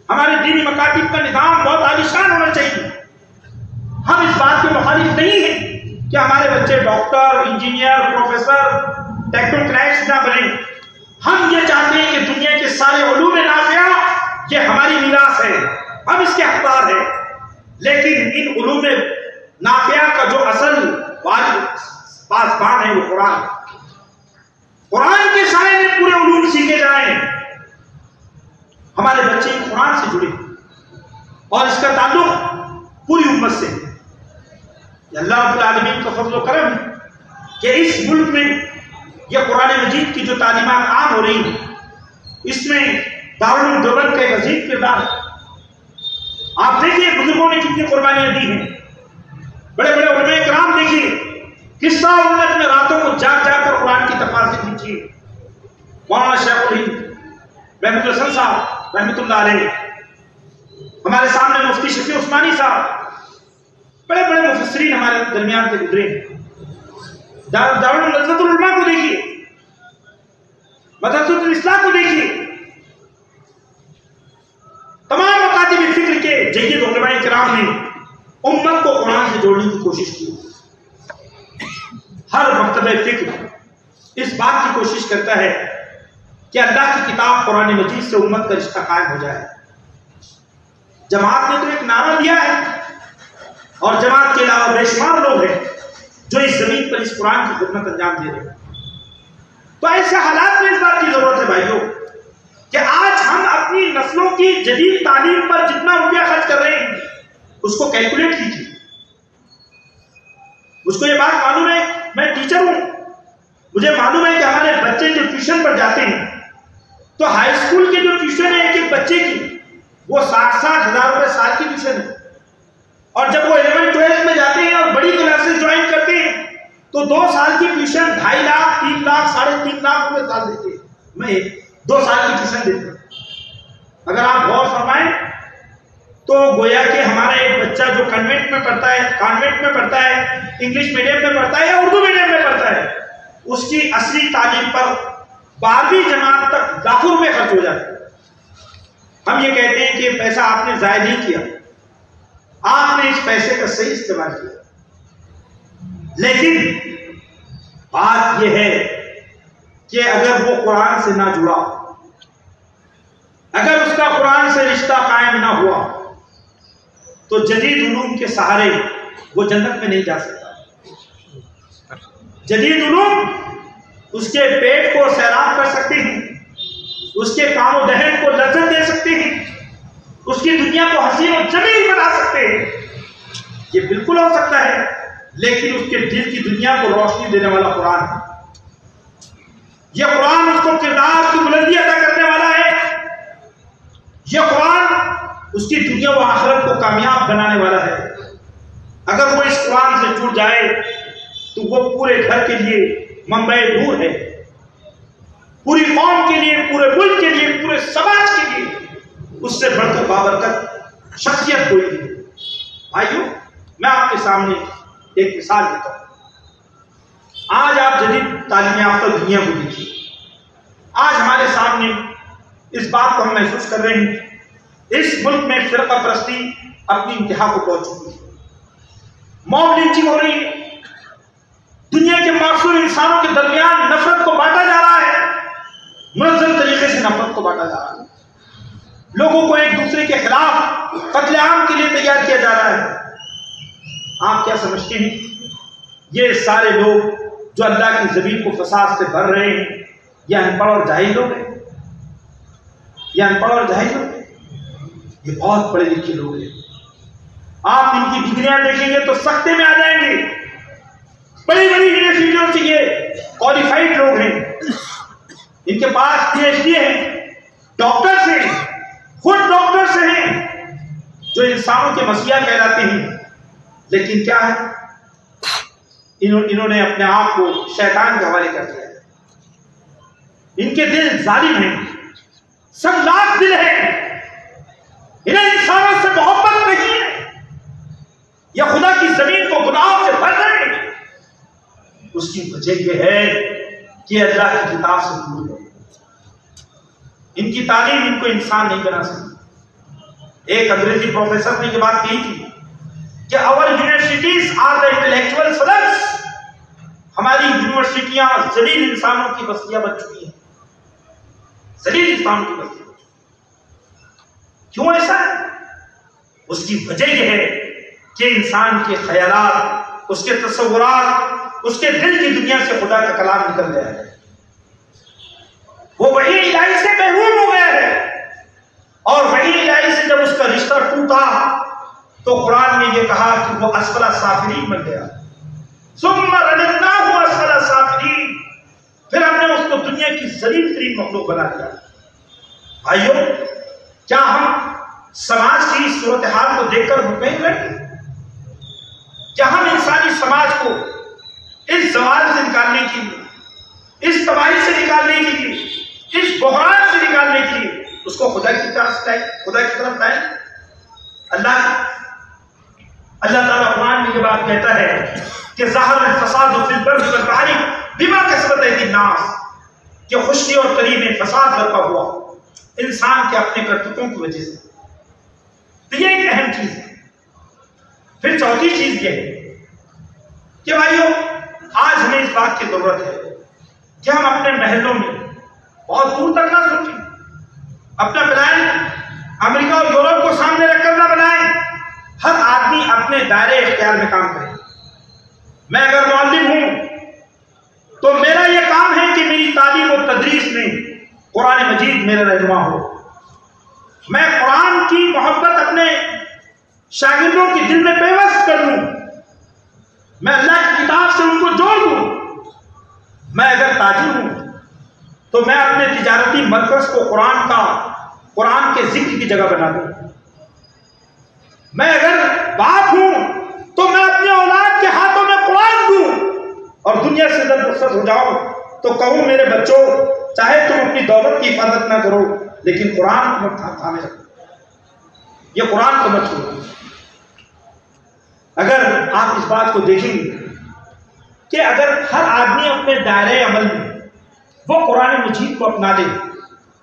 ہمارے دینی مکاتب کا نظام بہت عالیشان ہونا چاہیے۔ ہم اس بات کے مخالف نہیں ہیں کہ ہمارے بچے ڈاکٹر، انجینئر، پروفیسر، ٹیکنوکریٹس نہ بنیں۔ ہم یہ چاہتے ہیں کہ دنیا کے سارے علوم نافعہ یہ ہماری میراث ہے، ہم اس کے حقدار ہیں، لیکن ان علوم نافعہ کا جو اصل پاسبان ہے وہ قرآن کے سائے میں پورے علوم سیکھے جائیں، ہمارے بچے قرآن سے جڑے اور اس کا تعلق پوری امت سے۔ اللہ رب العالمین کا فضل و کرم ہے کہ اس ملک میں یہ قرآن مجید کی جو تعلیمات عام ہو رہی ہیں، اس میں دارالعلوم دیوبند کا ایک عظیم کردار ہے۔ آپ دیکھیے بزرگوں نے کتنی قربانیاں دی ہیں، بڑے بڑے علماء کرام دیکھیے کس طرح انہوں نے اپنے راتوں کو جاگ جاگ کر قرآن کی تفاسیر لکھی۔ مولانا شیخ الہند محمود حسن صاحب رحمۃ اللہ علیہ، ہمارے سامنے مفتی شفیع عثمانی صاحب، بڑے بڑے مفسرین ہمارے درمیان سے گزرے۔ دارالعلوم نظرت العلماء کو دیکھیے، مدرسۃ الاصلاح کو دیکھیے، تمام مکاتب فکر کے جید علماء کرام نے امت کو قرآن سے جوڑنے کی کوشش کی۔ ہر مکتبہ فکر اس بات کی کوشش کرتا ہے کہ اللہ کی کتاب قرآن مجید سے امت کا رشتہ قائم ہو جائے۔ جماعت نے تو ایک نعرہ دیا ہے، اور جماعت کے علاوہ بے شمار لوگ ہیں جو اس زمین پر اس قرآن کی خدمت انجام دے رہے ہیں۔ تو ایسے حالات میں اس بات کی ضرورت ہے بھائیوں کہ آج ہم اپنی نسلوں کی جدید تعلیم پر جتنا روپیہ خرچ کر رہے ہیں اس کو کیلکولیٹ کیجیے۔ مجھ کو یہ بات معلوم ہے، میں ٹیچر ہوں، مجھے معلوم ہے کہ ہمارے بچے جو ٹیوشن پر جاتے ہیں تو ہائی اسکول کے جو ٹیوشن ہے ایک ایک بچے کی وہ 60,000 روپے سال کی ٹیوشن ہے، اور جب وہ 11-12 میں جاتے ہیں اور بڑی کلاسز جوائن کرتے ہیں تو 2 سال کی ٹیوشن 2.5 لاکھ 3 لاکھ 3.5 لاکھ روپے سال دیتے ہیں۔ میں 2 سال کی ٹیوشن دیتا ہوں۔ اگر آپ غور فرمائیں تو گویا کہ ہمارا ایک بچہ جو کانوینٹ میں پڑھتا ہے، انگلش میڈیم میں پڑھتا ہے یا اردو میڈیم میں پڑھتا ہے، اس کی اصلی تعلیم پر 12ویں جماعت تک لاکھوں روپے خرچ ہو جاتے ہیں۔ ہم یہ کہتے ہیں کہ پیسہ آپ نے ضائع نہیں کیا، آپ نے اس پیسے کا صحیح استعمال کیا، لیکن بات یہ ہے کہ اگر وہ قرآن سے نہ جڑا، اگر اس کا قرآن سے رشتہ قائم نہ ہوا تو جدید علوم کے سہارے وہ جنت میں نہیں جا سکتا۔ جدید علوم اس کے پیٹ کو سیراب کر سکتے ہیں، اس کے کام و دہن کو لذت دے سکتے ہیں، اس کی دنیا کو حسین و جمیل بنا سکتے ہیں، یہ بالکل ہو سکتا ہے، لیکن اس کے دل کی دنیا کو روشنی دینے والا قرآن ہے۔ یہ قرآن اس کو کردار کی بلندی عطا کرنے والا ہے۔ یہ قرآن اس کی دنیا و آخرت کو کامیاب بنانے والا ہے۔ اگر وہ اس قرآن سے جڑ جائے تو وہ پورے گھر کے لیے منبع نور ہے، پوری قوم کے لیے، پورے ملک کے لیے، پورے سماج کے لیے اس سے بڑھ کر بابرکت شخصیت کوئی نہیں۔ بھائیو، میں آپ کے سامنے ایک مثال دیتا ہوں۔ آج آپ جدید تعلیم یافتہ دنیا کو دیکھیے، آج ہمارے سامنے اس بات کو ہم محسوس کر رہے ہیں، اس ملک میں فرقہ پرستی اپنی انتہا کو پہنچ چکی ہے، موب لنچنگ ہو رہی ہے، دنیا کے معصوم انسانوں کے درمیان نفرت کو بانٹا جا رہا ہے، منظم طریقے سے نفرت کو بانٹا جا رہا ہے، لوگوں کو ایک دوسرے کے خلاف قتل عام کے لیے تیار کیا جا رہا ہے۔ آپ کیا سمجھتے ہیں یہ سارے لوگ جو اللہ کی زمین کو فساد سے بھر رہے ہیں یہ ان پڑھ اور جاہل لوگ ہیں؟ یہ ان پڑھ اور جاہل لوگ ہیں؟ یہ بہت پڑھے لکھے لوگ ہیں۔ آپ ان کی ڈگریاں دیکھیں گے تو سکتے میں آ جائیں گے۔ بڑی بڑی یونیورسٹیوں سے یہ کوالیفائڈ لوگ ہیں، ان کے پاس پی ایچ ڈی ہیں، ڈاکٹرز ہیں، خود ڈاکٹرز ہیں جو انسانوں کے مسیح کہلاتے ہیں، لیکن کیا ہے، انہوں نے اپنے آپ کو شیطان کے حوالے کر دیا۔ ان کے دل ظالم ہیں، سب لاکھ دل ہیں، انہیں انسانوں سے محبت نہیں ہے، یا خدا کی زمین کو گناہوں سے بھر رہے ہیں۔ اس کی وجہ یہ ہے کہ اللہ کی کتاب سے دور ہے، ان کی تعلیم ان کو انسان نہیں بنا سکتی۔ ایک انگریزی پروفیسر نے یہ بات کہی تھی کہ our universities are the intellectual slums، ہماری یونیورسٹیاں ذلیل انسانوں کی بستیاں بن چکی ہیں، ذلیل انسانوں کی بستیاں بن چکی ہیں۔ کیوں ایسا ہے؟ اس کی وجہ یہ ہے کہ انسان کے خیالات، اس کے تصورات، اس کے دل کی دنیا سے خدا کا کلام نکل گیا ہے، وہ وحی الہی سے محروم ہو گیا ہے، اور وحی الہی سے جب اس کا رشتہ ٹوٹا تو قرآن نے یہ کہا کہ وہ اسفل سافلین بن گیا، ثم رددناہ اسفل سافلین، پھر ہم نے اس کو دنیا کی ذلیل ترین مخلوق بنا دیا۔ بھائیو، کیا ہم سماج کی صورتحال کو دیکھ کر مطمئن رہیں؟ کیا ہم انسانی سماج کو اس زوال سے نکالنے کے لیے، اس تباہی سے نکالنے کے لیے، اس بحران سے نکالنے کے لیے اس کو خدا کی طرف لائیں؟ اللہ تعالیٰ قرآن میں یہ بات کہتا ہے کہ ظہر الفساد فی البر والبحر بما کسبت ایدی الناس، کہ خشکی اور تری میں فساد برپا ہوا انسان کے اپنے کرتوتوں کی وجہ سے۔ تو یہ ایک اہم چیز ہے۔ پھر چوتھی چیز یہ ہے کہ بھائیو، آج ہمیں اس بات کی ضرورت ہے کہ ہم اپنے محلوں میں بہت دور تک نہ سوچیں، اپنا پلان امریکہ اور یورپ کو سامنے رکھ کر نہ بنائیں، ہر آدمی اپنے دائرے اختیار میں کام کرے۔ میں اگر معلم ہوں تو میرا یہ کام ہے کہ میری تعلیم و تدریس میں قرآن مجید میرا رہنما ہو، میں قرآن کی محبت اپنے شاگردوں کے دل میں پیوست کر دوں، میں اللہ کی کتاب سے ان کو جوڑ دوں۔ میں اگر تاجر ہوں تو میں اپنے تجارتی مرکز کو قرآن کے ذکر کی جگہ بنا دوں۔ میں اگر باپ ہوں تو میں اپنے اولاد کے ہاتھوں میں قرآن دوں، اور دنیا سے جب رخصت ہو جاؤں تو کہوں میرے بچوں، چاہے تم اپنی دولت کی حفاظت نہ کرو لیکن قرآن کو مت تھامے رکھو، یہ قرآن کو مت چھوڑو۔ اگر آپ اس بات کو دیکھیں گے کہ اگر ہر آدمی اپنے دائرۂ عمل میں وہ قرآن مجید کو اپنا لے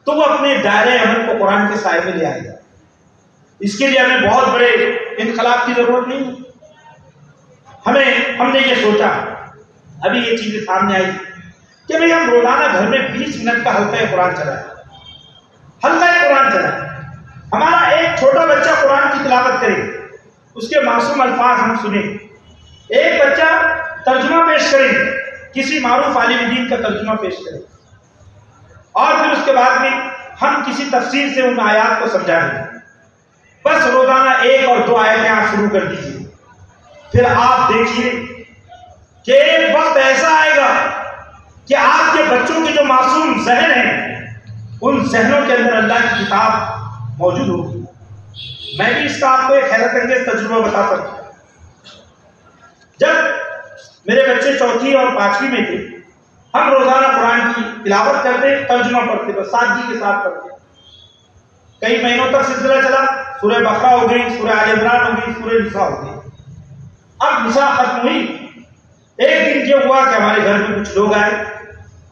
تو وہ اپنے دائرۂ عمل کو قرآن کے سائے میں لے آئے گا۔ اس کے لیے ہمیں بہت بڑے انقلاب کی ضرورت نہیں، ہم نے یہ سوچا، ابھی یہ چیزیں سامنے آئی کہ بھئی ہم روزانہ گھر میں 20 منٹ کا حلقہ قرآن چلائیں، ہمارا ایک چھوٹا بچہ قرآن کی تلاوت کرے، اس کے معصوم الفاظ ہم سنیں، ایک بچہ ترجمہ پیش کرے، کسی معروف عالم دین کا ترجمہ پیش کرے، اور پھر اس کے بعد میں ہم کسی تفسیر سے ان آیات کو سمجھائیں۔ بس روزانہ 1 اور 2 آیتیں آپ شروع کر دیجیے، پھر آپ دیکھیے کہ ایک وقت ایسا آئے گا کہ آپ کے بچوں کے جو معصوم ذہن ہیں ان ذہنوں کے اندر اللہ کی کتاب موجود ہوگی۔ میں بھی اس کا آپ کو ایک حیرت انگیز تجربہ بتاتا ہوں۔ جب میرے بچے چوتھی اور پانچویں میں تھے، ہم روزانہ قرآن کی تلاوت کرتے، ترجمہ پڑھتے، بس سادگی کے ساتھ پڑھتے۔ کئی مہینوں تک سلسلہ چلا، سورہ بقرہ ہو گئی، سورہ آل عمران ہو گئی، سورہ نساء ہو گئی۔ اب نساء ختم ہوئی، ایک دن یہ ہوا کہ ہمارے گھر میں کچھ لوگ آئے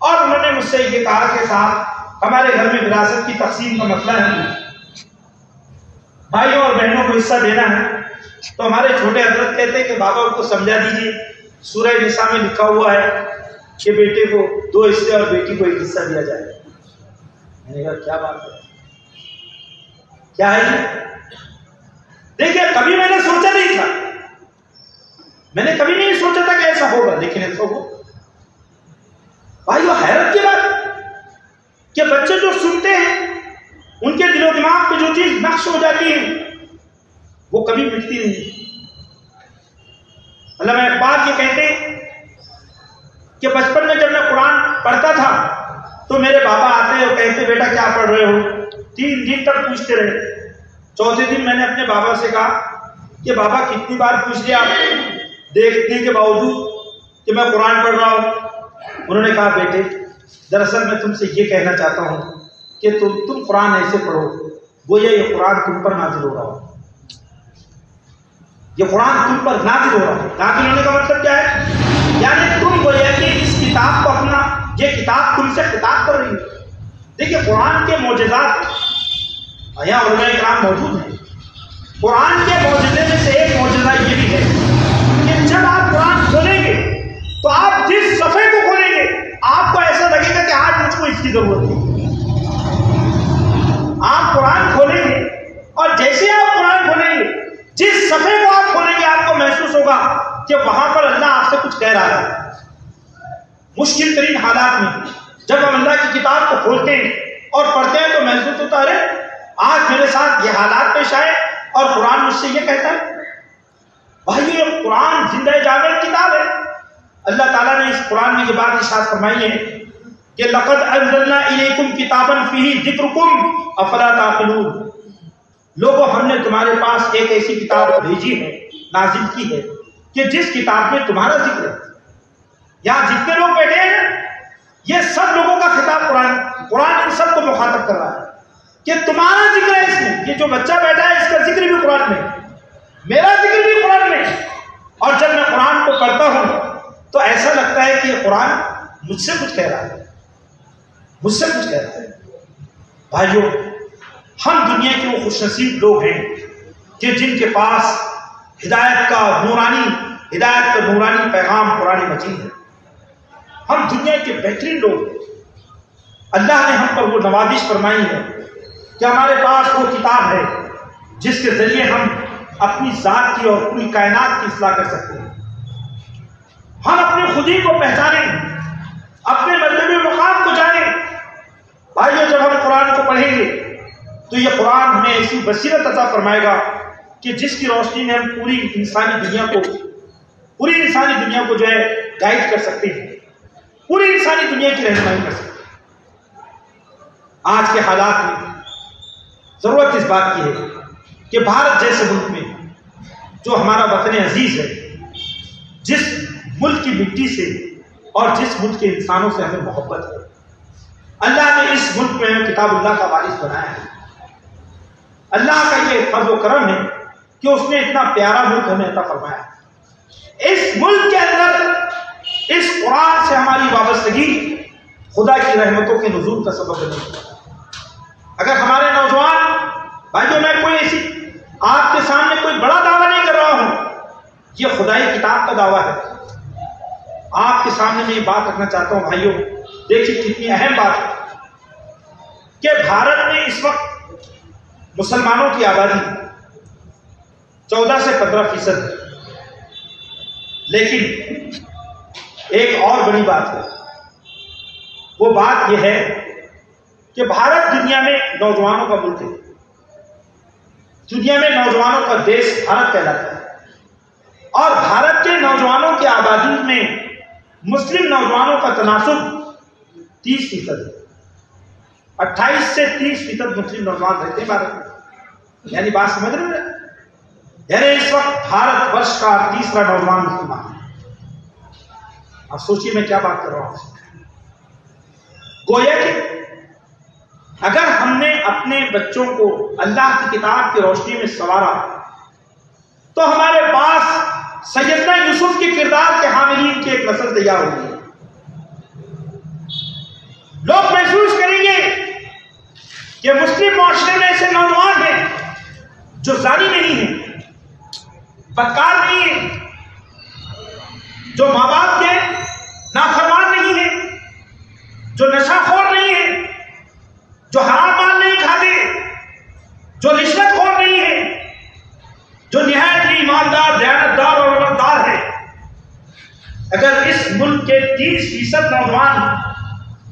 اور انہوں نے مجھ سے یہ کہا کہ صاحب ہمارے گھر میں وراثت کی تقسیم کا مسئلہ ہے، بھائیوں اور بہنوں کو حصہ دینا ہے۔ تو ہمارے چھوٹے حضرت کہتے کہ بابا ان کو سمجھا دیجیے، سورہ نساء میں لکھا ہوا ہے کہ بیٹے کو 2 حصے اور بیٹی کو 1 حصہ دیا جائے۔ میں نے کہا کیا بات ہے، کیا ہے یہ؟ دیکھیے کبھی میں نے سوچا نہیں تھا، میں نے کبھی نہیں سوچا تھا کہ ایسا ہوگا، لیکن ایسا ہوا۔ بھائیو حیرت کی بات کہ بچے جو سنتے ہیں ان کے دل و دماغ پہ جو چیز نقش ہو جاتی ہے وہ کبھی مٹتی نہیں۔ علامہ اقبال یہ کہتے ہیں کہ بچپن میں جب میں قرآن پڑھتا تھا تو میرے بابا آتے اور کہتے بیٹا کیا پڑھ رہے ہو؟ 3 دن تک پوچھتے رہے۔ چوتھے دن میں نے اپنے بابا سے کہا کہ بابا کتنی بار پوچھ لیا دیکھنے کے باوجود کہ میں قرآن پڑھ رہا ہوں؟ انہوں نے کہا بیٹے دراصل میں تم سے یہ کہنا چاہتا ہوں کہ تم قرآن ایسے پڑھو گویا یہ قرآن تم پر نازل ہو رہا ہو، یہ قرآن تم پر نازل ہو رہا ہے۔ نازل ہونے کا مطلب کیا ہے؟ یعنی تم گویا کہ اس کتاب کو اپنا، یہ کتاب تم سے خطاب کر رہی ہے۔ دیکھیے قرآن کے معجزات یہاں علماء کرام موجود ہیں۔ قرآن کے معجزے میں سے ایک معجزہ یہ بھی ہے کہ جب آپ قرآن کھولیں گے تو آپ جس صفحے کو کھولیں گے آپ کو ایسا لگے گا کہ آج مجھ کو اس کی ضرورت ہے۔ آپ قرآن کھولیں گے اور جیسے آپ قرآن کھولیں گے جس صفحے کو آپ کھولیں گے آپ کو محسوس ہوگا کہ وہاں پر اللہ آپ سے کچھ کہہ رہا ہے۔ مشکل ترین حالات میں جب ہم اللہ کی کتاب کو کھولتے ہیں اور پڑھتے ہیں تو محسوس ہوتا ہے آج میرے ساتھ یہ حالات پیش آئے اور قرآن مجھ سے یہ کہتا ہے۔ بھائی یہ قرآن زندہ جاوید کتاب ہے۔ اللہ تعالیٰ نے اس قرآن میں یہ بات ارشاد فرمائی ہے کہ لقد انزلنا الیکم کتابا فیہ ذکرکم افلا تعقلون۔ لوگوں ہم نے تمہارے پاس ایک ایسی کتاب بھیجی ہے، نازل کی ہے کہ جس کتاب میں تمہارا ذکر ہے۔ یہاں جتنے لوگ بیٹھے ہیں یہ سب لوگوں کا خطاب قرآن ان سب کو مخاطب کر رہا ہے کہ تمہارا ذکر ہے اس میں۔ یہ جو بچہ بیٹھا ہے اس کا ذکر بھی قرآن میں، میرا ذکر بھی قرآن میں۔ اور جب میں قرآن کو پڑھتا ہوں تو ایسا لگتا ہے کہ یہ قرآن مجھ سے کچھ کہہ رہا ہے، مجھ سے کچھ کہہ رہا ہے۔ بھائیو ہم دنیا کے وہ خوش نصیب لوگ ہیں کہ جن کے پاس ہدایت کا نورانی پیغام قرآن مجید ہے۔ ہم دنیا کے بہترین لوگ ہیں۔ اللہ نے ہم پر وہ نوازش فرمائی ہے کہ ہمارے پاس وہ کتاب ہے جس کے ذریعے ہم اپنی ذات کی اور پوری کائنات کی اصلاح کر سکتے ہیں۔ ہم اپنی خودی کو پہچانیں، اپنے مطلبی مقام کو جانیں۔ بھائیو جب ہم قرآن کو پڑھیں گے تو یہ قرآن ہمیں ایسی بصیرت عطا فرمائے گا کہ جس کی روشنی میں ہم پوری انسانی دنیا کو جو ہے گائیڈ کر سکتے ہیں، پوری انسانی دنیا کی رہنمائی کر سکتے ہیں۔ آج کے حالات میں ضرورت اس بات کی ہے کہ بھارت جیسے ملک میں جو ہمارا وطن عزیز ہے، جس ملک کی مٹی سے اور جس ملک کے انسانوں سے ہمیں محبت ہے، اللہ نے اس ملک میں ہمیں کتاب اللہ کا وارث بنایا ہے۔ اللہ کا یہ فضل و کرم ہے کہ اس نے اتنا پیارا ملک ہمیں عطا فرمایا ہے۔ اس ملک کے اندر اس قرآن سے ہماری وابستگی خدا کی رحمتوں کے نزول کا سبب بنے۔ اگر ہمارے نوجوان بھائیوں، میں کوئی ایسی آپ کے سامنے کوئی بڑا دعویٰ نہیں کر رہا ہوں، یہ خدائی کتاب کا دعویٰ ہے۔ آپ کے سامنے میں یہ بات رکھنا چاہتا ہوں بھائیوں، دیکھیے کتنی اہم بات ہے کہ بھارت میں اس وقت مسلمانوں کی آبادی 14 سے 15% ہے، لیکن ایک اور بڑی بات ہے، وہ بات یہ ہے کہ بھارت دنیا میں نوجوانوں کا ملک ہے، دنیا میں نوجوانوں کا دیش بھارت کہلاتا ہے، اور بھارت بھارت کے نوجوانوں کی آبادی میں مسلم نوجوانوں کا تناسب 30% ہے. 28 سے 30% مسلم نوجوان رہتے ہیں بھارت میں. یعنی بات سمجھ رہے ہیں؟ یعنی اس وقت بھارت ورش کا تیسرا نوجوان مسلمان ہے. اب سوچیے میں کیا بات کر رہا ہوں. گویا کہ اگر ہم نے اپنے بچوں کو اللہ کی کتاب کی روشنی میں سنوارا تو ہمارے پاس سیدنا یوسف کے کردار کے حاملین کی ایک نسل تیار ہوگی. لوگ محسوس کریں گے کہ مسلم معاشرے میں ایسے نوجوان ہیں جو زانی نہیں ہیں، بدکار نہیں ہیں، جو ماں باپ کے نافرمان نہیں ہیں، جو نشہ خور نہیں ہیں، جو حرام مال نہیں کھاتے، جو رشوت خور نہیں ہے، جو نہایت ہی ایماندار، دیانتدار اور وفادار ہے. اگر اس ملک کے 30% نوجوان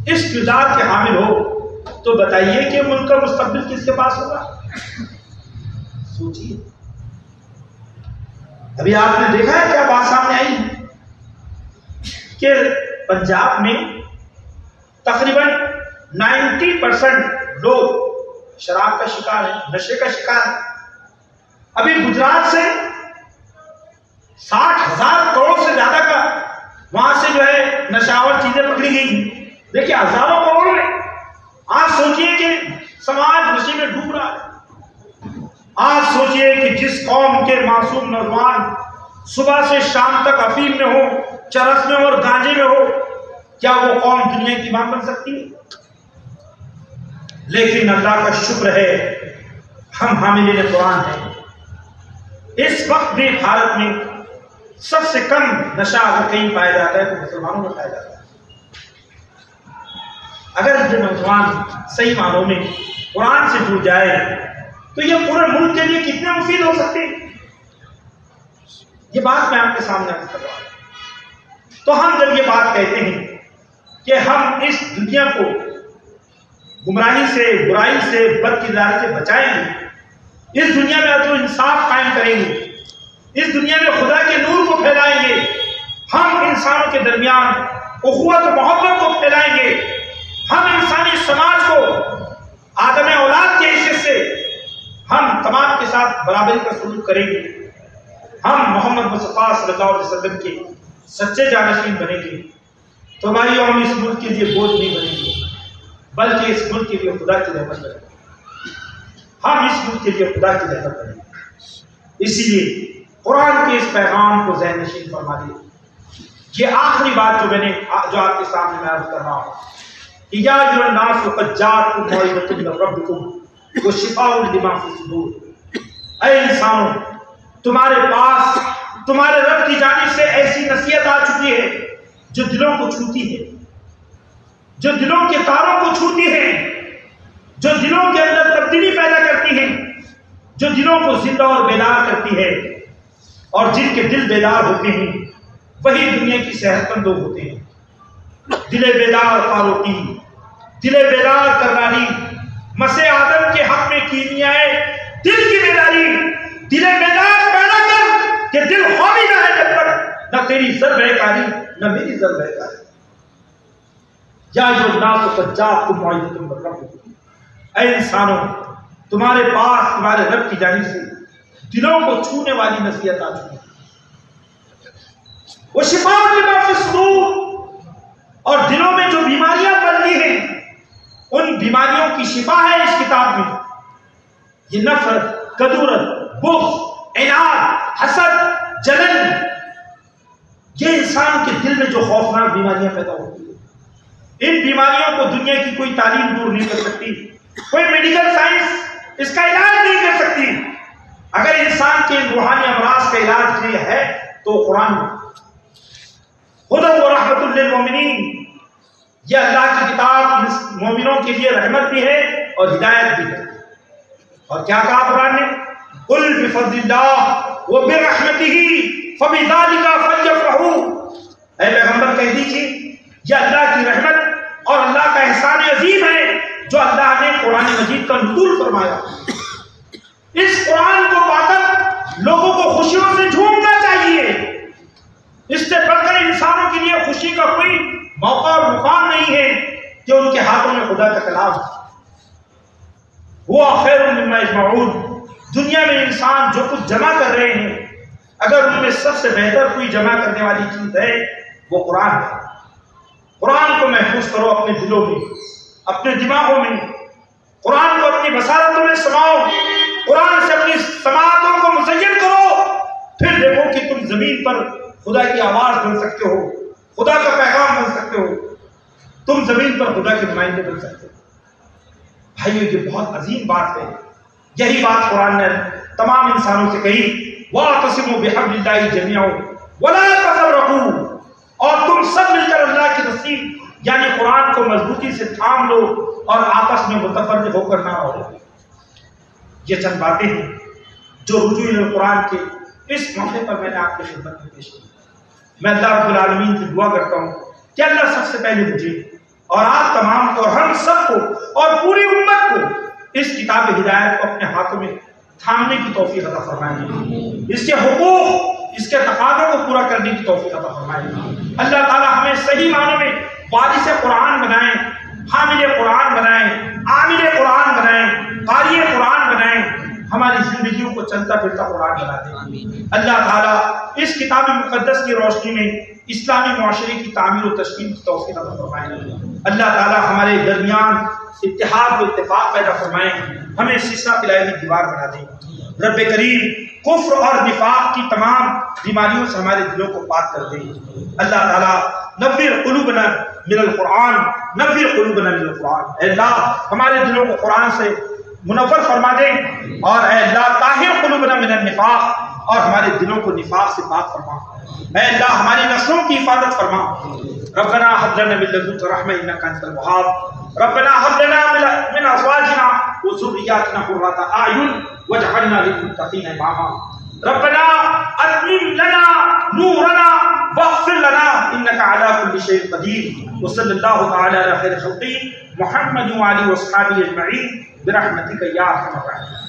اس کردار کے حامل ہو تو بتائیے کہ ملک کا مستقبل کس کے پاس ہوگا؟ سوچیے. ابھی آپ نے دیکھا ہے کیا بات سامنے آئی کہ پنجاب میں تقریباً 90% لوگ شراب کا شکار ہیں، نشے کا شکار ہیں. ابھی گجرات سے 60,000 کروڑ سے زیادہ کا وہاں سے جو ہے نشاور چیزیں پکڑی گئی. دیکھیے ہزاروں کروڑ میں. آج سوچئے کہ سماج نشے میں ڈوب رہا ہے. آج سوچئے کہ جس قوم کے معصوم نوجوان صبح سے شام تک افیم میں ہو، چرس میں اور گانجے میں ہو، کیا وہ قوم دنیا کی ماں بن سکتی ہے؟ لیکن اللہ کا شکر ہے ہم حاملین قرآن ہیں. اس وقت بھی بھارت میں سب سے کم نشہ اگر کہیں پایا جاتا ہے تو مسلمانوں میں پایا جاتا ہے. اگر یہ نوجوان صحیح معنوں میں قرآن سے جڑ جائے تو یہ پورے ملک کے لیے کتنے مفید ہو سکتے ہیں. یہ بات میں آپ کے سامنے عرض کر رہا ہوں. تو ہم جب یہ بات کہتے ہیں کہ ہم اس دنیا کو گمراہی سے، برائی سے، بد کرداری سے بچائیں گے، اس دنیا میں عدل و انصاف قائم کریں گے، اس دنیا میں خدا کے نور کو پھیلائیں گے، ہم انسانوں کے درمیان اخوت و محبت کو پھیلائیں گے، ہم انسانی سماج کو آدم اولاد کے حیثیت سے ہم تمام کے ساتھ برابری کا سلوک کریں گے، ہم محمد مصطفیٰ صلی اللہ علیہ وسلم کے سچے جانشین بنیں گے تو ہماری قوم اس ملک کے لیے بوجھ نہیں بنے گی بلکہ اس ملک کے لیے خدا کی رحمت بنے گی. ہم اس ملک کے لیے خدا کی رحمت بنے گی. اسی لیے قرآن کے اس پیغام کو ذہن نشین فرما دیں. یہ آخری بات جو آپ کے سامنے میں عرض کر رہا ہوں کہ یا ایھا الناس قد جاءتکم موعظۃ من ربکم وشفاء لما فی الصدور. اے انسانوں، تمہارے پاس تمہارے رب کی جانب سے ایسی نصیحت آ چکی ہے جو دلوں کو چھوتی ہے، جو دلوں کے تاروں کو چھوتی ہے، جو دلوں کے اندر تبدیلی پیدا کرتی ہے، جو دلوں کو زندہ اور بیدار کرتی ہے. اور جن کے دل بیدار ہوتے ہیں وہی دنیا کی صحت مند لوگ ہوتے ہیں. دل بیدار فاروقی، دل بیدار کرنالی، مسیح آدم کے حق میں کیمیائے دل کی بیداری. دل بیدار پیدا کر کہ دل خالی نہ ہے جب تک نہ تیری ضرب ہے کاری نہ میری ضرب ہے کاری. یا ایھا الناس قد جاءتکم موعظۃ من ربکم. اے انسانوں، تمہارے پاس تمہارے رب کی جانب سے دلوں کو چھونے والی نصیحت آ چکی ہے. وشفاء لما فی الصدور، اور دلوں میں جو بیماریاں پلتی ہیں ان بیماریوں کی شفا ہے اس کتاب میں. یہ نفرت، کدورت، بغض، عناد، حسد، جلن، یہ انسان کے دل میں جو خوفناک بیماریاں پیدا ہوتی ہیں، ان بیماریوں کو دنیا کی کوئی تعلیم دور نہیں کر سکتی، کوئی میڈیکل سائنس اس کا علاج نہیں کر سکتی. اگر انسان کے روحانی امراض کا علاج یہ ہے تو قرآن ہدی و رحمت للمؤمنین، یہ اللہ کی کتاب مومنوں کے لیے رحمت بھی ہے اور ہدایت بھی ہے. اور کیا کہا قرآن نے؟ قل بفضل اللہ وبرحمتہ فبذلک فلیفرحوا. اے پیغمبر کہہ دیجیے یہ اللہ کی رحمت اور اللہ کا احسان عظیم ہے جو اللہ نے قرآن مجید کا نزول فرمایا. اس قرآن کو پا کر لوگوں کو خوشیوں سے جھومنا چاہیے. خدا کا کلام ہوا خیر مما یجمعون، دنیا میں انسان جو کچھ جمع کر رہے ہیں اگر ان میں سب سے بہتر کوئی جمع کرنے والی چیز ہے وہ قرآن ہے۔ قرآن کو محفوظ کرو اپنے دلوں میں، اپنے دماغوں میں، قرآن کو اپنی بصارتوں میں سماؤ، قرآن سے اپنی سماعتوں کو مزین کرو، پھر دیکھو کہ تم زمین پر خدا کی آواز بن سکتے ہو، خدا کا پیغام بن سکتے ہو، تم زمین پر خدا کے نمائندے بن سکتے ہو۔ بھائیو یہ بہت عظیم بات ہے، یہی بات قرآن نے تمام انسانوں سے کہی، وَاعْتَصِمُوا بِحَبْلِ اللَّهِ جَمِيعًا وَلَا تَفَرَّقُوا، اور تم سب مل کر اللہ کی رسی یعنی قرآن کو مضبوطی سے تھام لو اور آپس میں متفرق ہو کر نہ رہو۔ یہ چند باتیں ہیں جو رجوع القرآن کے اس موقع پر میں نے آپ کی خدمت میں پیش کی۔ میں اللہ رب العالمین سے دعا کرتا ہوں کہ اللہ سب سے پہلے مجھے اور آپ تمام کو اور ہم سب کو اور پوری امت کو اس کتاب ہدایت کو اپنے ہاتھوں میں تھامنے کی توفیق عطا فرمائے، اس کے حقوق اس کے تقاضوں کو پورا کرنے کی توفیق عطا فرمائے۔ اللہ تعالی ہمیں صحیح معنوں میں وارث قرآن بنائیں، حامل قرآن بنائیں، عامل قرآن بنائیں، قاری قرآن بنائیں، ہماری زندگیوں کو چلتا پھرتا قرآن بنا دیں۔ اللہ تعالیٰ اس کتاب مقدس کی روشنی میں اسلامی معاشرے کی تعمیر و تشکیل کی توفیق عطا فرمائیں۔ اللہ تعالیٰ ہمارے درمیان اتحاد و اتفاق پیدا فرمائیں، ہمیں سلسلہ پلائی دیوار بنا دیں۔ رب کریم کفر اور نفاق کی تمام بیماریوں سے ہمارے دلوں کو پاک کر دیں۔ اللہ تعالیٰ نوّر قلوبنا من القرآن، نوّر قلوبنا من القرآن، اے اللہ ہمارے دلوں کو قرآن سے منور فرما دیں، اور اے اللہ طاہر قلوبنا من النفاق، اور ہمارے دلوں کو نفاق سے پاک فرما۔ اے اللہ ہماری نسلوں کی حفاظت فرما۔ ربنا هب لنا من لدنك رحمة إنك أنت الوهاب، ربنا هب لنا من أزواجنا وذرياتنا قرة أعين واجعلنا للمتقين إماما، ربنا أتمم لنا نورنا واغفر لنا إنك على كل شيء قدير، وصلى الله تعالى على خير خلقه محمد وعلى آله وصحبه أجمعين برحمتك يا أرحم الراحمين۔